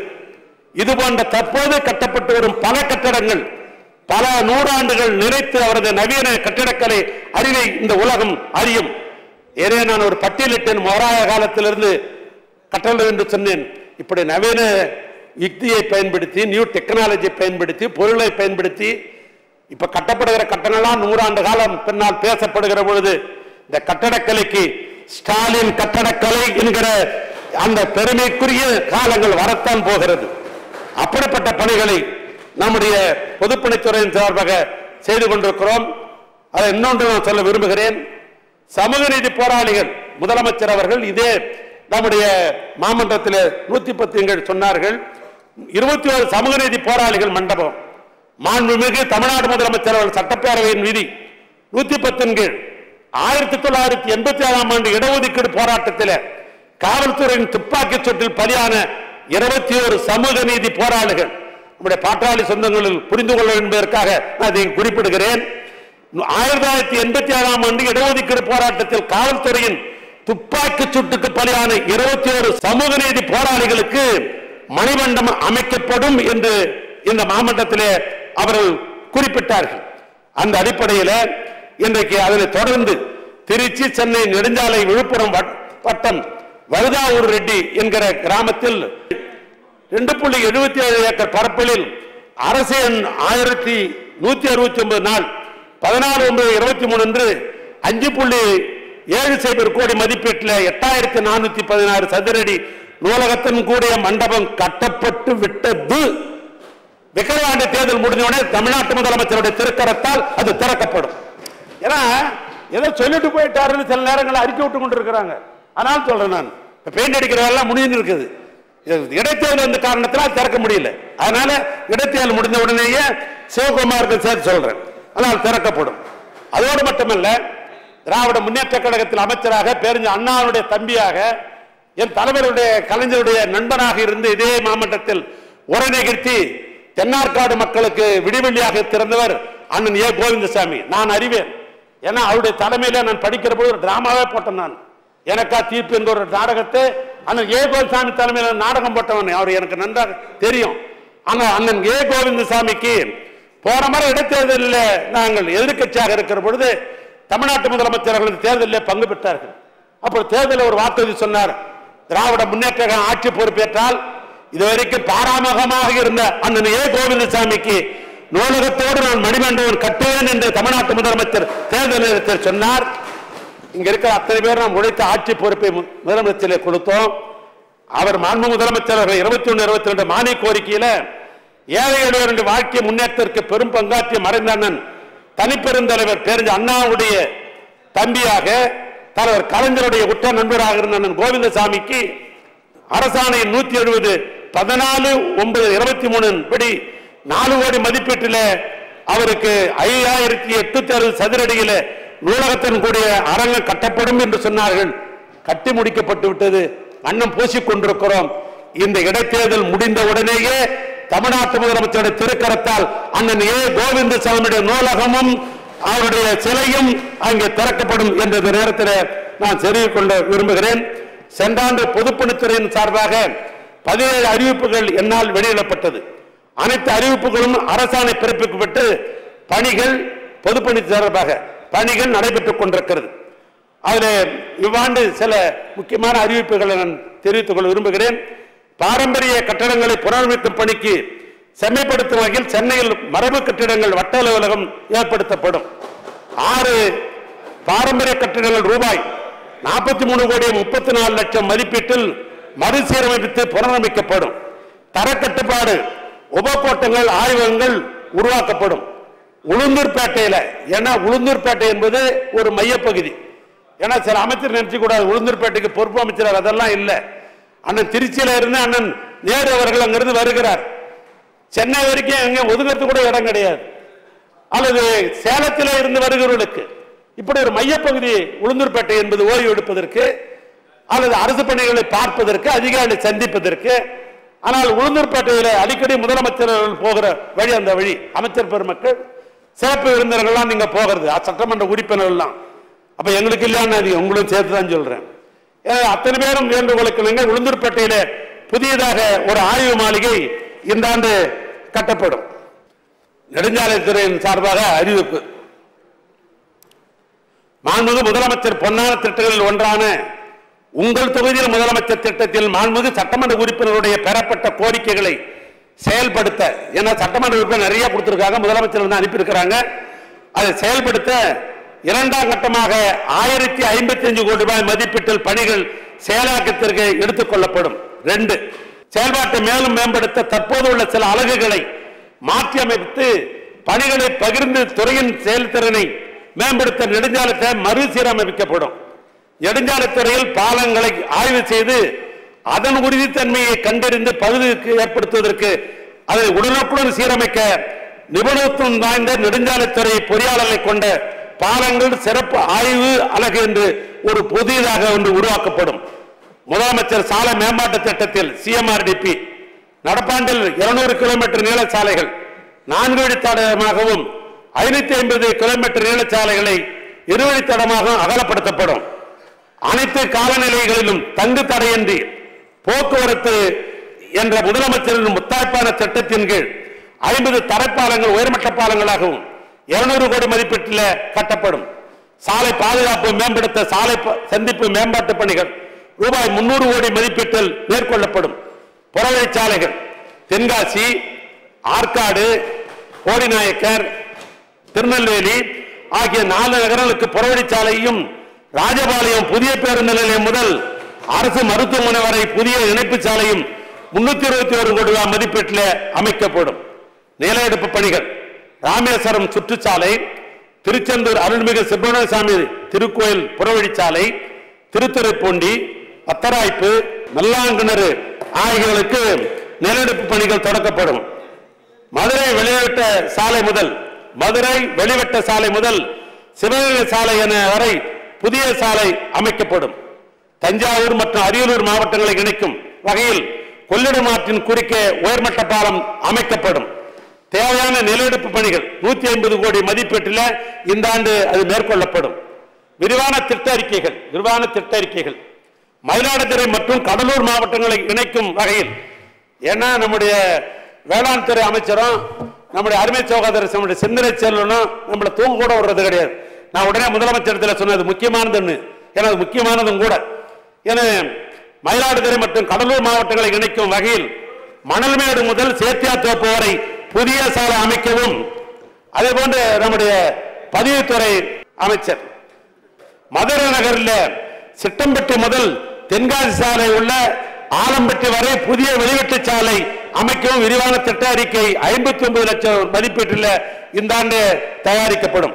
இது போன்ற தற்போது கட்டப்பட்டு வரும் பல கட்டடங்கள் பல நூறாண்டுகள் நிறைத்து அவரது நவீன கட்டிடக்கலை அறிவை இந்த உலகம் அறியும். ஏனே நான் ஒரு பட்டியலிட்டேன், மொராய காலத்திலிருந்து கட்டடம் என்று சொன்னேன். இப்படி நவீன யுக்தியை பயன்படுத்தி, நியூ டெக்னாலஜி பயன்படுத்தி, பொருளை பயன்படுத்தி இப்ப கட்டப்படுகிற கட்டணம்லாம் 100 ஆண்டு காலம் பின்னால் பேசப்படுகிற பொழுது இந்த கட்டடக்கலைக்கு ஸ்டாலின் கட்டடக்கலை என்கிற அந்த பெருமைக்குரிய காலங்கள் வரத்தான் போகிறது. அப்படிப்பட்ட பணிகளை நம்முடைய பொதுப்பணித்துறையின் சார்பாக செய்து கொண்டிருக்கிறோம். அதை இன்னொன்று நான் சொல்ல விரும்புகிறேன். சமூக நீதி போராளிகள் முதலமைச்சர் அவர்கள் இதே நம்முடைய மாமன்றத்தில் 110 சொன்னார்கள். 21 சமூக நீதி போராளிகள் மண்டபம் மாண்புமிகு தமிழ்நாடு முதலமைச்சர் அவர்கள் சட்டப்பேரவையின் விதி 110 1987ஆம் ஆண்டு இடஒதுக்கீடு போராட்டத்தில் காவல்துறையின் துப்பாக்கி சூட்டில் பலியான 21 சமூக நீதி போராளிகள் நம்முடைய பாட்டாளி சொந்தங்களில் புரிந்து கொள்ள என்பதற்காக நான் இதை குறிப்பிடுகிறேன். 1987ஆம் ஆண்டு இடஒதுக்கீடு போராட்டத்தில் காவல்துறையின் துப்பாக்கி சூட்டுக்கு பலியான 21 சமூக நீதி போராளிகளுக்கு மணிமண்டபம் அமைக்கப்படும் என்று இந்த மாமன்றத்திலே அவர்கள் குறிப்பிட்டார்கள். அந்த அடிப்படையில் இன்றைக்கு அதில் தொடர்ந்து திருச்சி, சென்னை நெடுஞ்சாலை, விழுப்புரம் வட்டம் வருதாவூர் ரெட்டி என்கிற கிராமத்தில் 2.77 ஏக்கர் பரப்பலில் அரசு எண் 1169 நாள் 14/9/23 அன்று 5.70 கோடி மதிப்பீட்டில் 8416 சதுரடி நூலகத்தின் கூடிய மண்டபம் கட்டப்பட்டு விட்டது. விக்கிரவாண்டி தேர்தல் முடிஞ்சவுடனே தமிழ்நாட்டு முதலமைச்சருடைய திருக்கரத்தால் அது திறக்கப்படும். ஏன்னா ஏதோ சொல்லிட்டு போயிட்டாருன்னு சில நேரங்களில் அறிக்கை விட்டு கொண்டு இருக்கிறாங்க. அதனால சொல்றேன், நான் பெயிண்ட் அடிக்கிறதெல்லாம் முடிஞ்சு இருக்குது. இடைத்தேர்தல் இந்த காரணத்தினால் திறக்க முடியல. அதனால இடைத்தேர்தல் முடிந்த உடனேயே சிவகுமாருக்கு சேர்த்து சொல்றேன், அதனால் திறக்கப்படும். அதோடு மட்டுமல்ல, திராவிட முன்னேற்ற கழகத்தில் அமைச்சராக பேரறிஞர் அண்ணாவுடைய தம்பியாக என் தலைவருடைய கலைஞருடைய நண்பனாக இருந்து இதே மாவட்டத்தில் உரை நிகழ்த்தி தென்னார்காடு மக்களுக்கு விடிவெள்ளியாக திறந்தவர் அண்ணன் ஏ கோவிந்தசாமி. நான் அறிவேன், ஏன்னா அவருடைய தலைமையில நான் படிக்கிற போது ஒரு டிராமாவே போட்டேன். நான் எனக்கா தீர்ப்பு என்ற ஒரு நாடகத்தை அண்ணன் ஏ கோவிந்தசாமி தலைமையில் நாடகம் போட்டவன். அவர் எனக்கு நன்றாக தெரியும். ஆனா அண்ணன் ஏ கோவிந்தசாமிக்கு போன முறை இடைத்தேர்தலில் நாங்கள் எதிர்கட்சியாக இருக்கிற பொழுது தமிழ்நாட்டு முதலமைச்சர்கள் தேர்தலில் பங்கு பெற்றார்கள். அப்புறம் தேர்தலில் ஒரு வாக்குறுதி சொன்னார், திராவிட முன்னேற்ற கழகம் ஆட்சி பொறுப்பேற்றால் இதுவரைக்கும் பாராமுகமாக இருந்த அண்ணன் ஏ கோவிந்தசாமிக்கு நூலகத்தோடு நான் மணிமண்டபம் கட்டுவேன் என்று தமிழ்நாட்டு முதலமைச்சர் தேர்தல் நேரத்தில் சொன்னார். இங்க இருக்கிற அத்தனை பேர் நாம் உழைத்த ஆட்சி பொறுப்பை முதலமைச்சரை கொடுத்தோம். அவர் மாண்பு முதலமைச்சர் 21, 22 மானிய கோரிக்கையில ஏழை எளியோருடைய வாழ்க்கை முன்னேற்றத்திற்கு பெரும் பங்காற்றிய மறைந்த அண்ணன் தனிப்பெருந்தலைவர் பேரறிஞர் அண்ணாவுடைய தம்பியாக தலைவர் கலைஞருடைய உற்ற நண்பராக இருந்த அண்ணன் கோவிந்தசாமிக்கு அரசாணையின் 170 14/9/23 படி 4 கோடி மதிப்பீட்டில் அவருக்கு 5860 சதுரடியில் நூலகத்தின் கூடிய அரங்கம் கட்டப்படும் என்று சொன்னார்கள். கட்டி முடிக்கப்பட்டு விட்டது. அண்ணன் பூசிக் கொண்டிருக்கிறோம். இந்த இடைத்தேர்தல் முடிந்த உடனேயே தமிழ்நாட்டு முதலமைச்சருடைய திருக்கரத்தால் அண்ணன் ஏ கோவிந்தசாமியுடைய நூலகமும் அவருடைய சிலையும் அங்கே திறக்கப்படும் என்ற நேரத்தில் நான் தெரிவித்துக் கொள்ள விரும்புகிறேன். சென்ற ஆண்டு பொதுப்பணித்துறையின் சார்பாக 17 அறிவிப்புகள் என்னால் வெளியிடப்பட்டது. அனைத்து அறிவிப்புகளும் அரசாணை பிறப்பிக்கப்பட்டு பணிகள் பொதுப்பணி சார்பாக பணிகள் நடைபெற்றுக் கொண்டிருக்கிறது. அதில் இவ்வாண்டு சில முக்கியமான அறிவிப்புகளை நான் தெரிவித்துக் கொள்ள விரும்புகிறேன். பாரம்பரிய கட்டடங்களை புனரமைக்கும் பணிக்கு செம்மைப்படுத்தும் வகையில் சென்னையில் மரபு கட்டிடங்கள் வட்ட அலுவலகம் ஏற்படுத்தப்படும். 6 பாரம்பரிய கட்டிடங்கள் ரூபாய் 43,34,00,000 மதிப்பீட்டில் மறுசீரமைத்து புனரமைக்கப்படும். தரக்கட்டுப்பாடு உபகோட்டங்கள் ஆய்வகங்கள் உருவாக்கப்படும். உளுந்தூர்பேட்டையில், ஏன்னா உளுந்தூர்பேட்டை என்பது ஒரு மையப்பகுதி. ஏன்னா சில அமைச்சர் நினைச்சு கூடாது உளுந்தூர்பேட்டைக்கு பொறுப்பு அமைச்சர், அதெல்லாம் இல்லை. அண்ணன் திருச்சியில இருந்து அண்ணன் நேரு அவர்கள் அங்கிருந்து வருகிறார். சென்னை வரைக்கும் எங்க ஒதுங்கிறது கூட இடம் கிடையாது. அல்லது சேலத்தில் இருந்து வருகிறவர்களுக்கு இப்படி ஒரு மையப்பகுதி உளுந்தூர்பேட்டை என்பது ஓய்வு எடுப்பதற்கு அல்லது அரசு பணிகளை பார்ப்பதற்கு அதிகாரிகளை சந்திப்பதற்கு. ஆனால் உளுந்தூர்பேட்டையில் அடிக்கடி முதலமைச்சர்கள் போகிற வழி, அந்த வழி அமைச்சர் பெருமக்கள் சிறப்பு விருந்தினர்கள்லாம் நீங்க போகிறது, சட்டமன்ற உறுப்பினர்கள்லாம். அப்ப எங்களுக்கு இல்லைன்னு உங்களுக்கு சேர்த்து தான் சொல்றேன். அத்தனை பேரும் வேண்டுகோளுக்கு நீங்கள் உளுந்தூர்பேட்டையில புதியதாக ஒரு ஆய்வு மாளிகை இந்த ஆண்டு கட்டப்படும். நெடுஞ்சாலைத்துறையின் சார்பாக அறிவிப்பு. மாண்புமிகு முதலமைச்சர் பொன்னான திட்டங்களில் ஒன்றான உங்கள் தொகுதியில் முதலமைச்சர் திட்டத்தில் மாண்புமிகு சட்டமன்ற உறுப்பினருடைய பெறப்பட்ட கோரிக்கைகளை செயல்படுத்த, ஏன்னா சட்டமன்ற உறுப்பினர் நிறைய கொடுத்திருக்காங்க, முதலமைச்சர் வந்து அனுப்பியிருக்கிறாங்க. அதை செயல்படுத்த 2ஆம் கட்டமாக 1055 கோடி ரூபாய் மதிப்பீட்டில் பணிகள் செயலாக்கத்திற்கு எடுத்துக் கொள்ளப்படும். 2, செயல்பாட்டை மேலும் மேம்படுத்த தற்போது உள்ள சில அலகுகளை மாற்றி அமைத்து பணிகளை பகிர்ந்து துறையின் செயல்திறனை மேம்படுத்த நெடுஞ்சாலைத்துறை மறுசீரமைக்கப்படும். நெடுஞ்சாலைத்துறையில் பாலங்களை ஆய்வு செய்து அதன் உறுதித்தன்மையை கண்டறிந்து பகுதிக்கு ஏற்படுத்துவதற்கு அதை உடனுக்குடன் சீரமைக்க நிபுணத்துவம் வாய்ந்த நெடுஞ்சாலைத்துறை பொறியாளர்களை கொண்ட பாலங்கள் சிறப்பு ஆய்வு அலகு என்று ஒரு புதியதாக ஒன்று உருவாக்கப்படும். முதலமைச்சர் சாலை மேம்பாட்டு திட்டத்தில் CMRDP நடப்பாண்டில் 200 கிலோமீட்டர் நீள சாலைகள் 4 வழித்தடமாகவும் 550 கிலோமீட்டர் நீள சாலைகளை 2 வழித்தடமாக அகலப்படுத்தப்படும். அனைத்து காலநிலைகளிலும் தங்கு தடையின்றி போக்குவரத்து என்ற முதலமைச்சரின் முத்தாய்ப்பான திட்டத்தின் கீழ் 50 தரைப்பாலங்கள் உயர்மட்ட பாலங்களாகவும் 200 கோடி மதிப்பீட்டில் கட்டப்படும். சாலை பாதுகாப்பு மேம்படுத்த சாலை சந்திப்பு மேம்பாட்டு பணிகள் ரூபாய் 300 கோடி மதிப்பீட்டில் மேற்கொள்ளப்படும். புறவழிச்சாலைகள் தென்காசி, ஆற்காடு, கோடிநாயக்கர், திருநெல்வேலி ஆகிய 4 நகரங்களுக்கு புறவழிச்சாலையும் ராஜபாளையம் புதிய பேருந்து நிலையம் முதல் அரசு மருத்துவமனை வரை புதிய இணைப்பு சாலையும் 321 கோடி ரூபாய் மதிப்பீட்டில் அமைக்கப்படும். நில எடுப்பு பணிகள் ராமேஸ்வரம் சுற்றுச்சாலை, திருச்செந்தூர் அருள்மிகு சுப்பிரமணியசாமி திருக்கோயில் புறவழிச்சாலை, திருத்துறைப்பூண்டி, பத்தராய்ப்பு, மெல்லாங்கிணறு ஆகியவர்களுக்கு நில எடுப்பு பணிகள் தொடக்கப்படும். மதுரை வெளிவட்ட சாலை முதல் சிவகங்கை சாலை என வரை புதிய சாலை அமைக்கப்படும். தஞ்சாவூர் மற்றும் அரியலூர் மாவட்டங்களை இணைக்கும் வகையில் கொள்ளிடம் ஆற்றின் குறுக்கே உயர்மட்ட பாலம் அமைக்கப்படும். தேவையான நில எடுப்பு பணிகள் 150 கோடி மதிப்பீட்டில் இந்த ஆண்டு அது மேற்கொள்ளப்படும். விரிவான திட்ட அறிக்கைகள் மயிலாடுதுறை மற்றும் கடலூர் மாவட்டங்களை இணைக்கும் வகையில், ஏன்னா நம்முடைய வேளாண் துறை அமைச்சரும் நம்முடைய அருமை சகோதரர் நம்முடைய சிந்தனை செல்வனும் நம்மளை தூங்க கூட விடுறது கிடையாது. நான் உடனே முதலமைச்சர் சொன்னது முக்கியமானதுன்னு, ஏன்னா அது முக்கியமானதும் கூட. ஏன்னா மயிலாடுதுறை மற்றும் கடலூர் மாவட்டங்களை இணைக்கும் வகையில் மணல்மேடு முதல் சேத்தியாத்தோப்பு வரை புதிய சாலை அமைக்கவும், அதே போன்று நம்முடைய பதிவுத்துறை அமைச்சர் மதுரை நகரில் சிட்டம்பட்டி முதல் தென்காசி சாலை உள்ள ஆலம்பட்டி வரை புதிய வெளிவெட்டு சாலை அமைக்கவும் விரிவான திட்ட அறிக்கை 59 லட்சம் மதிப்பீட்டில் இந்த ஆண்டு தயாரிக்கப்படும்.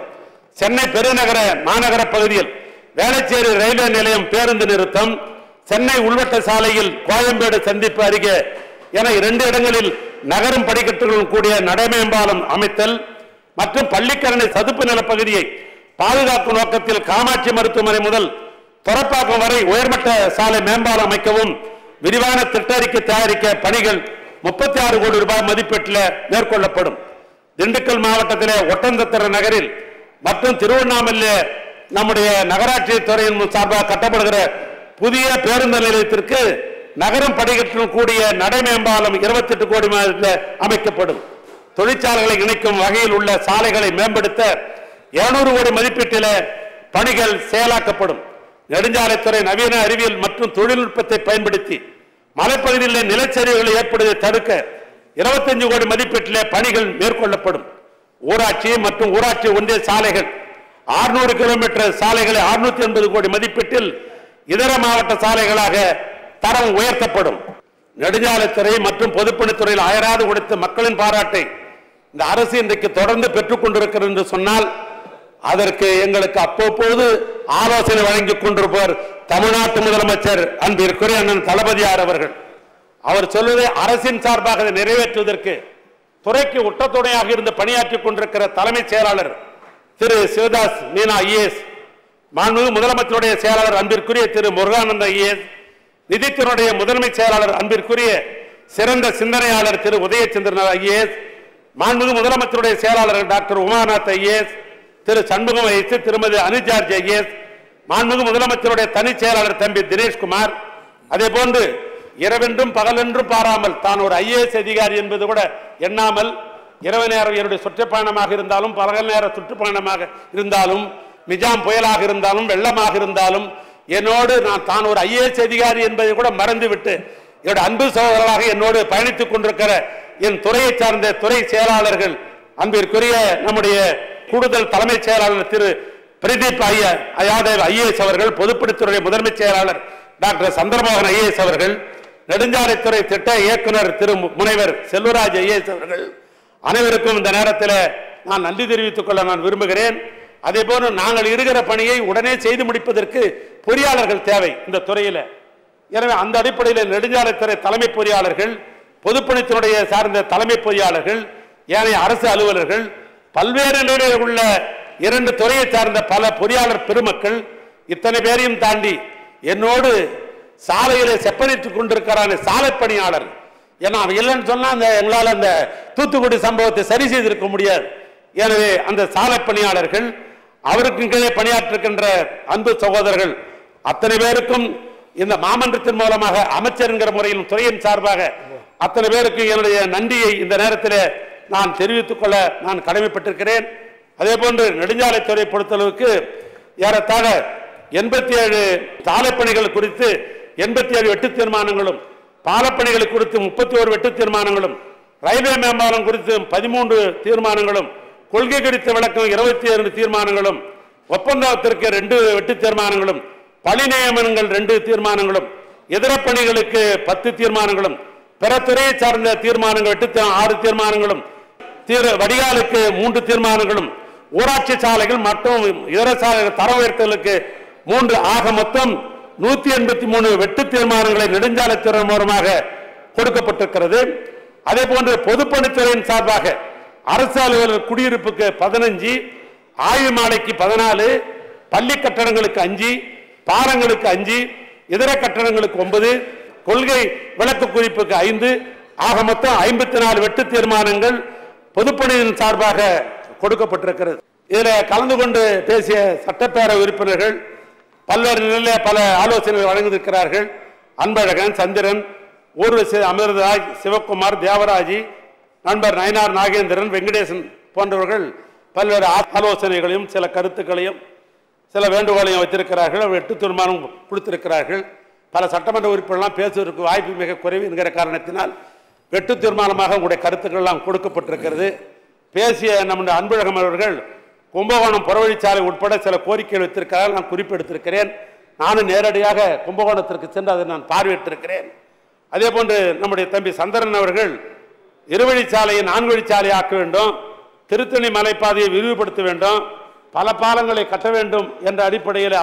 சென்னை பெருநகர மாநகர பகுதியில் வேளச்சேரி ரயில்வே நிலையம் பேருந்து நிறுத்தம், சென்னை உள்வட்ட சாலையில் கோயம்பேடு சந்திப்பு அருகே என 2 இடங்களில் நகரும் படிக்கட்டுகளுடன் கூடிய நடைமேம்பாலம் அமைத்தல் மற்றும் பள்ளிக்கரணை சதுப்பு நில பகுதியை பாதுகாக்கும் நோக்கத்தில் காமாட்சி மருத்துவமனை முதல் தொரப்பாக்கம் வரை உயர்மட்ட சாலை மேம்பாலம் அமைக்கவும் விரிவான திட்ட அறிக்கை தயாரிக்க பணிகள் 36 கோடி ரூபாய் மதிப்பீட்டில் மேற்கொள்ளப்படும். திண்டுக்கல் மாவட்டத்திலே ஒட்டந்தத்திர நகரில் மற்றும் திருவண்ணாமலை நம்முடைய நகராட்சி துறையின் சார்பாக கட்டப்படுகிற புதிய பேருந்து நிலையத்திற்கு நகரம் படிக்கட்டுடன் கூடிய நடைமேம்பாலம் 28 கோடி அமைக்கப்படும். தொழிற்சாலைகளை இணைக்கும் வகையில் உள்ள சாலைகளை மேம்படுத்த 200 கோடி மதிப்பீட்டில் பணிகள் செயலாக்கப்படும். நெடுஞ்சாலைத்துறை நவீன அறிவியல் மற்றும் தொழில்நுட்பத்தை பயன்படுத்தி மலைப்பகுதியில் நிலச்சரிவுகளை ஏற்படுவதை தடுக்க 25 கோடி மதிப்பீட்டில் பணிகள் மேற்கொள்ளப்படும். ஊராட்சி மற்றும் ஊராட்சி ஒன்றிய சாலைகள் 600 கிலோமீட்டர் சாலைகளை 680 கோடி மதிப்பீட்டில் இதர மாவட்ட சாலைகளாக தரம் உயர்த்தப்படும். நெடுஞ்சாலைத்துறை மற்றும் பொதுப்பணித்துறையில் அயராது கொடுத்த மக்களின் பாராட்டை இந்த அரசு இன்றைக்கு தொடர்ந்து பெற்றுக் கொண்டிருக்கிறது என்று சொன்னால் அதற்கு எங்களுக்கு அவ்வப்போது ஆலோசனை வழங்கிக் கொண்டிருப்பவர் தமிழ்நாட்டு முதலமைச்சர் அன்பிற்குரிய அண்ணன் தளபதியார் அவர்கள். அவர் சொல்வதை அரசின் சார்பாக நிறைவேற்றுவதற்கு துறைக்கு ஒட்டத்துணையாக இருந்து பணியாற்றிக் கொண்டிருக்கிற தலைமைச் செயலாளர் திரு சிவதாஸ் மீனா ஐஏஎஸ், மாண்புமிகு முதலமைச்சருடைய செயலாளர் அன்பிற்குரிய திரு முருகானந்த ஐஏஎஸ், நிதித்துறையுடைய முதன்மை செயலாளர் அன்பிற்குரிய சிறந்த சிந்தனையாளர் திரு உதயச்சந்திரன் ஐஏஎஸ், மாண்புமிகு முதலமைச்சருடைய செயலாளர் டாக்டர் உமாநாத் ஐஏஎஸ், திரு சண்முகம் ஐஏஎஸ், திருமதி அனுஜார்ஜ் ஐஏஎஸ், மாண்புமிகு முதலமைச்சருடைய தனி செயலாளர் தம்பி தினேஷ்குமார், அதே போன்று இரவென்றும் பகலென்றும் பாராமல் தான் ஒரு ஐஏஎஸ் அதிகாரி என்பது கூட எண்ணாமல் இரவு நேரம் என்னுடைய சுற்றுப்பயணமாக இருந்தாலும் பகல் நேர சுற்றுப்பயணமாக இருந்தாலும் மிஜாம் புயலாக இருந்தாலும் வெள்ளமாக இருந்தாலும் என்னோடு நான் தான் ஒரு ஐஏஎஸ் அதிகாரி என்பதை கூட மறந்துவிட்டு என்னுடைய அன்பு சகோதரராக என்னோடு பயணித்துக் கொண்டிருக்கிற என் துறையை சார்ந்த துறை செயலாளர்கள் அன்பிற்குரிய நம்முடைய கூடுதல் தலைமைச் செயலாளர் திரு பிரதீப் யாதவ் ஐஏஎஸ் அவர்கள், பொதுப்பணித்துறை முதன்மை செயலாளர் டாக்டர் சந்திரமோகன் ஐஏஎஸ் அவர்கள், நெடுஞ்சாலைத்துறை திட்ட இயக்குனர் திரு முனைவர் செல்வராஜ் ஐஏஎஸ் அவர்கள் அனைவருக்கும் இந்த நேரத்தில் நான் நன்றி தெரிவித்துக் கொள்ள நான் விரும்புகிறேன். அதே போன்று நாங்கள் இருக்கிற பணியை உடனே செய்து முடிப்பதற்கு பொறியாளர்கள் தேவை இந்த துறையில். எனவே அந்த அடிப்படையில் நெடுஞ்சாலைத்துறை தலைமை பொறியாளர்கள், பொதுப்பணித்துறையை சார்ந்த தலைமை பொறியாளர்கள், ஏனைய அரசு அலுவலர்கள், பல்வேறு நிலையில் உள்ள 2 துறையை சார்ந்த பல பொறியாளர் பெருமக்கள் இத்தனை பேரையும் தாண்டி என்னோடு சாலையிலே செப்பனிட்டுக் கொண்டிருக்கிறான் சாலை பணியாளர். ஏன்னா அவன் இல்லைன்னு சொன்னா எங்களால் அந்த தூத்துக்குடி சம்பவத்தை சரி செய்திருக்க முடியாது. எனவே அந்த சாலை பணியாளர்கள், அவருக்கு கீழே பணியாற்றுகின்ற அன்பு சகோதரர்கள் அத்தனை பேருக்கும் இந்த மாமன்றத்தின் மூலமாக அமைச்சர் என்கிற முறையில் துறையின் சார்பாக அத்தனை பேருக்கு என்னுடைய நன்றியை இந்த நேரத்தில் நான் தெரிவித்துக் கொள்ள நான் கடமைப்பட்டிருக்கிறேன். அதே போன்று நெடுஞ்சாலைத்துறை பொறுத்தளவுக்கு ஏறத்தாழ 87 சாலை பணிகள் குறித்து 87 வெட்டு தீர்மானங்களும், பாலப்பணிகள் குறித்து 31 வெட்டு தீர்மானங்களும், ரயில்வே மேம்பாலம் குறித்து 13 தீர்மானங்களும், கொள்கை குறித்த விளக்கம் 27 தீர்மானங்களும், ஒப்பந்தத்திற்கு 2 வெட்டு தீர்மானங்களும், பணி நியமனங்கள் 2 தீர்மானங்களும், இதர பணிகளுக்கு 10 தீர்மானங்களும், பிற துறையை சார்ந்த தீர்மானங்கள் 6 தீர்மானங்களும், வடிகாலுக்கு 3 தீர்மானங்களும், ஊராட்சி சாலைகள் மற்றும் இதர சாலைகள் தர உயர்த்தலுக்கு 3 ஆக மொத்தம் 183 வெட்டு தீர்மானங்களை நெடுஞ்சாலைத்துறை மூலமாக கொடுக்கப்பட்டிருக்கிறது. அதே போன்று பொதுப்பணித்துறையின் சார்பாக அரசு அலுவலர் குடியிருப்புக்கு 15, ஆய்வு மாலைக்கு 14, பள்ளி கட்டடங்களுக்கு 5, பாலங்களுக்கு 5, இதர கட்டடங்களுக்கு 9, கொள்கை விளக்கு குறிப்புக்கு 5 ஆக மொத்தம் 54 வெட்டு தீர்மானங்கள் பொதுப்பணியின் சார்பாக கொடுக்கப்பட்டிருக்கிறது. இதில் கலந்து கொண்டு பேசிய சட்டப்பேரவை உறுப்பினர்கள் பல்வேறு நிலையில் பல ஆலோசனைகள் வழங்கியிருக்கிறார்கள். அன்பழகன், சந்திரன், ஊர்வசி அமிர்தராஜ், சிவகுமார், தேவராஜி, நண்பர் நயனார் நாகேந்திரன், வெங்கடேசன் போன்றவர்கள் பல்வேறு ஆலோசனைகளையும் சில கருத்துக்களையும் சில வேண்டுகோளையும் வைத்திருக்கிறார்கள். வெட்டு தீர்மானம் கொடுத்திருக்கிறார்கள். பல சட்டமன்ற உறுப்பினர்கள்லாம் பேசுவதற்கு வாய்ப்பு மிக குறைவு என்கிற காரணத்தினால் வெட்டு தீர்மானமாக உங்களுடைய கருத்துக்கள் எல்லாம் கொடுக்கப்பட்டிருக்கிறது. பேசிய நம்முடைய அன்பழகன் அவர்கள் கும்பகோணம் புறவழிச்சாலை உட்பட சில கோரிக்கைகள் வைத்திருக்கிறார்கள். நான் குறிப்பெடுத்திருக்கிறேன். நானும் நேரடியாக கும்பகோணத்திற்கு சென்று அதை நான் பார்வையிட்டிருக்கிறேன். அதே போன்று நம்முடைய தம்பி சந்திரன் அவர்கள் இருவழிச்சாலையை 4 வழிச்சாலை ஆக்க வேண்டும், திருத்தணி மலைப்பாதையை விரிவுபடுத்த வேண்டும், பல பாலங்களை கட்ட வேண்டும் என்ற அடிப்படையில்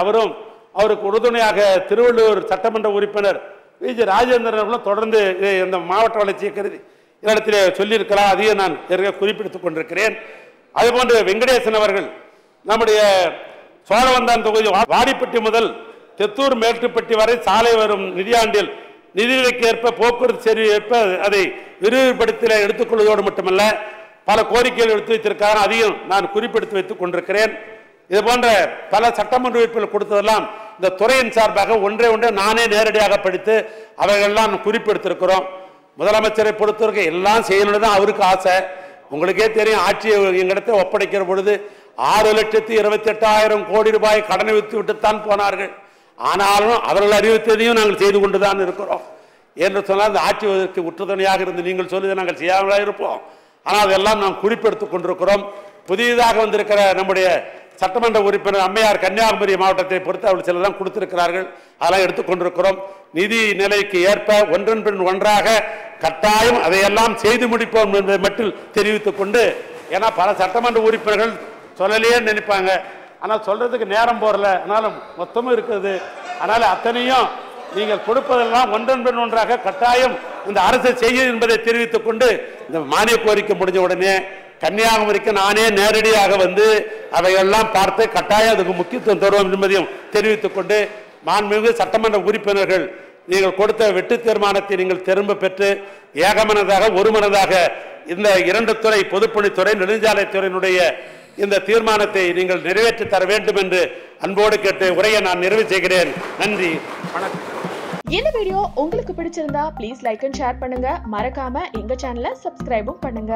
அவருக்கு உறுதுணையாக திருவள்ளூர் சட்டமன்ற உறுப்பினர் வி.ஜி. ராஜேந்திரன் அவர்களும் தொடர்ந்து இந்த மாவட்ட வளர்ச்சியை கருதி இடத்திலே சொல்லியிருக்கிறார். அதையும் நான் குறிப்பிட்டுக் கொண்டிருக்கிறேன். அதேபோன்று வெங்கடேசன் அவர்கள் நம்முடைய சோழவந்தான் தொகுதி வாடிப்பட்டி முதல் தெத்தூர் மேட்டுப்பட்டி வரை சாலை வரும் நிதியாண்டில் நிதிநிலைக்கு ஏற்ப போக்குவரத்து சேவை ஏற்ப அதை விரிவுபடுத்தி எடுத்துக்கொள்வதோடு மட்டுமல்ல பல கோரிக்கைகள் எடுத்து வைத்திருக்காங்க. அதையும் நான் குறிப்பிடுத்து வைத்துக் கொண்டிருக்கிறேன். இது போன்ற பல சட்டமன்ற உறுப்பினர்கள் கொடுத்ததெல்லாம் இந்த துறையின் சார்பாக ஒன்றே நானே நேரடியாக படித்து அவைகள்லாம் குறிப்பெடுத்திருக்கிறோம். முதலமைச்சரை பொறுத்தவரைக்கும் எல்லாம் செய்யணும்னு தான் அவருக்கு ஆசை. உங்களுக்கே தெரியும், ஆட்சியை எங்களிடத்தை ஒப்படைக்கிற பொழுது 6,28,000 கோடி ரூபாய் கடனை வைத்து விட்டுத்தான் போனார்கள். ஆனாலும் அவர்கள் அறிவித்ததையும் நாங்கள் செய்து கொண்டுதான் இருக்கிறோம். என்று சொன்னால் அந்த ஆட்சி உற்றுதுணையாக இருந்து நீங்கள் சொல்லுவதை நாங்கள் செய்யாமலாக இருப்போம். ஆனால் அதெல்லாம் நாம் குறிப்பெடுத்துக் கொண்டிருக்கிறோம். புதிதாக வந்திருக்கிற நம்முடைய சட்டமன்ற உறுப்பினர் அம்மையார் கன்னியாகுமரி மாவட்டத்தை பொறுத்து அவர்கள் சிலதான் கொடுத்திருக்கிறார்கள். அதெல்லாம் எடுத்துக்கொண்டிருக்கிறோம். நிதி நிலைக்கு ஏற்ப ஒன்றன் பின் ஒன்றாக கட்டாயம் அதையெல்லாம் செய்து முடிப்போம் என்பதை மட்டும் தெரிவித்துக் கொண்டு, ஏன்னா பல சட்டமன்ற உறுப்பினர்கள் சொல்லலையே நினைப்பாங்க, ஆனால் சொல்றதுக்கு நேரம் போறல, ஆனாலும் மொத்தமும் இருக்குது. அதனால அத்தனையும் நீங்கள் கொடுப்பதெல்லாம் ஒன்றன் பின் ஒன்றாக கட்டாயம் இந்த அரசு செய்யும் என்பதை தெரிவித்துக் கொண்டு, இந்த மானிய கோரிக்கை முடிஞ்ச உடனே கன்னியாகுமரிக்கு நானே நேரடியாக வந்து அவையெல்லாம் பார்த்து கட்டாயம் அதுக்கு முக்கியத்துவம் தருவோம் என்பதையும் தெரிவித்துக் கொண்டு, மாண்புமிகு சட்டமன்ற உறுப்பினர்கள் நீங்கள் கொடுத்த வெட்டு தீர்மானத்தை நீங்கள் திரும்ப பெற்று ஏகமனதாக ஒருமனதாக இந்த 2 துறை, பொதுப்பணித்துறை நெடுஞ்சாலைத்துறையினுடைய இந்த தீர்மானத்தை நீங்கள் நிறைவேற்றி தர வேண்டும் என்று அன்போடு கேட்டு உரையை நான் நிறைவு செய்கிறேன். நன்றி, வணக்கம். இந்த வீடியோ உங்களுக்கு பிடிச்சிருந்தா ப்ளீஸ் லைக் அண்ட் ஷேர் பண்ணுங்க. மறக்காம எங்க சேனலை சப்ஸ்கிரைபும் பண்ணுங்க.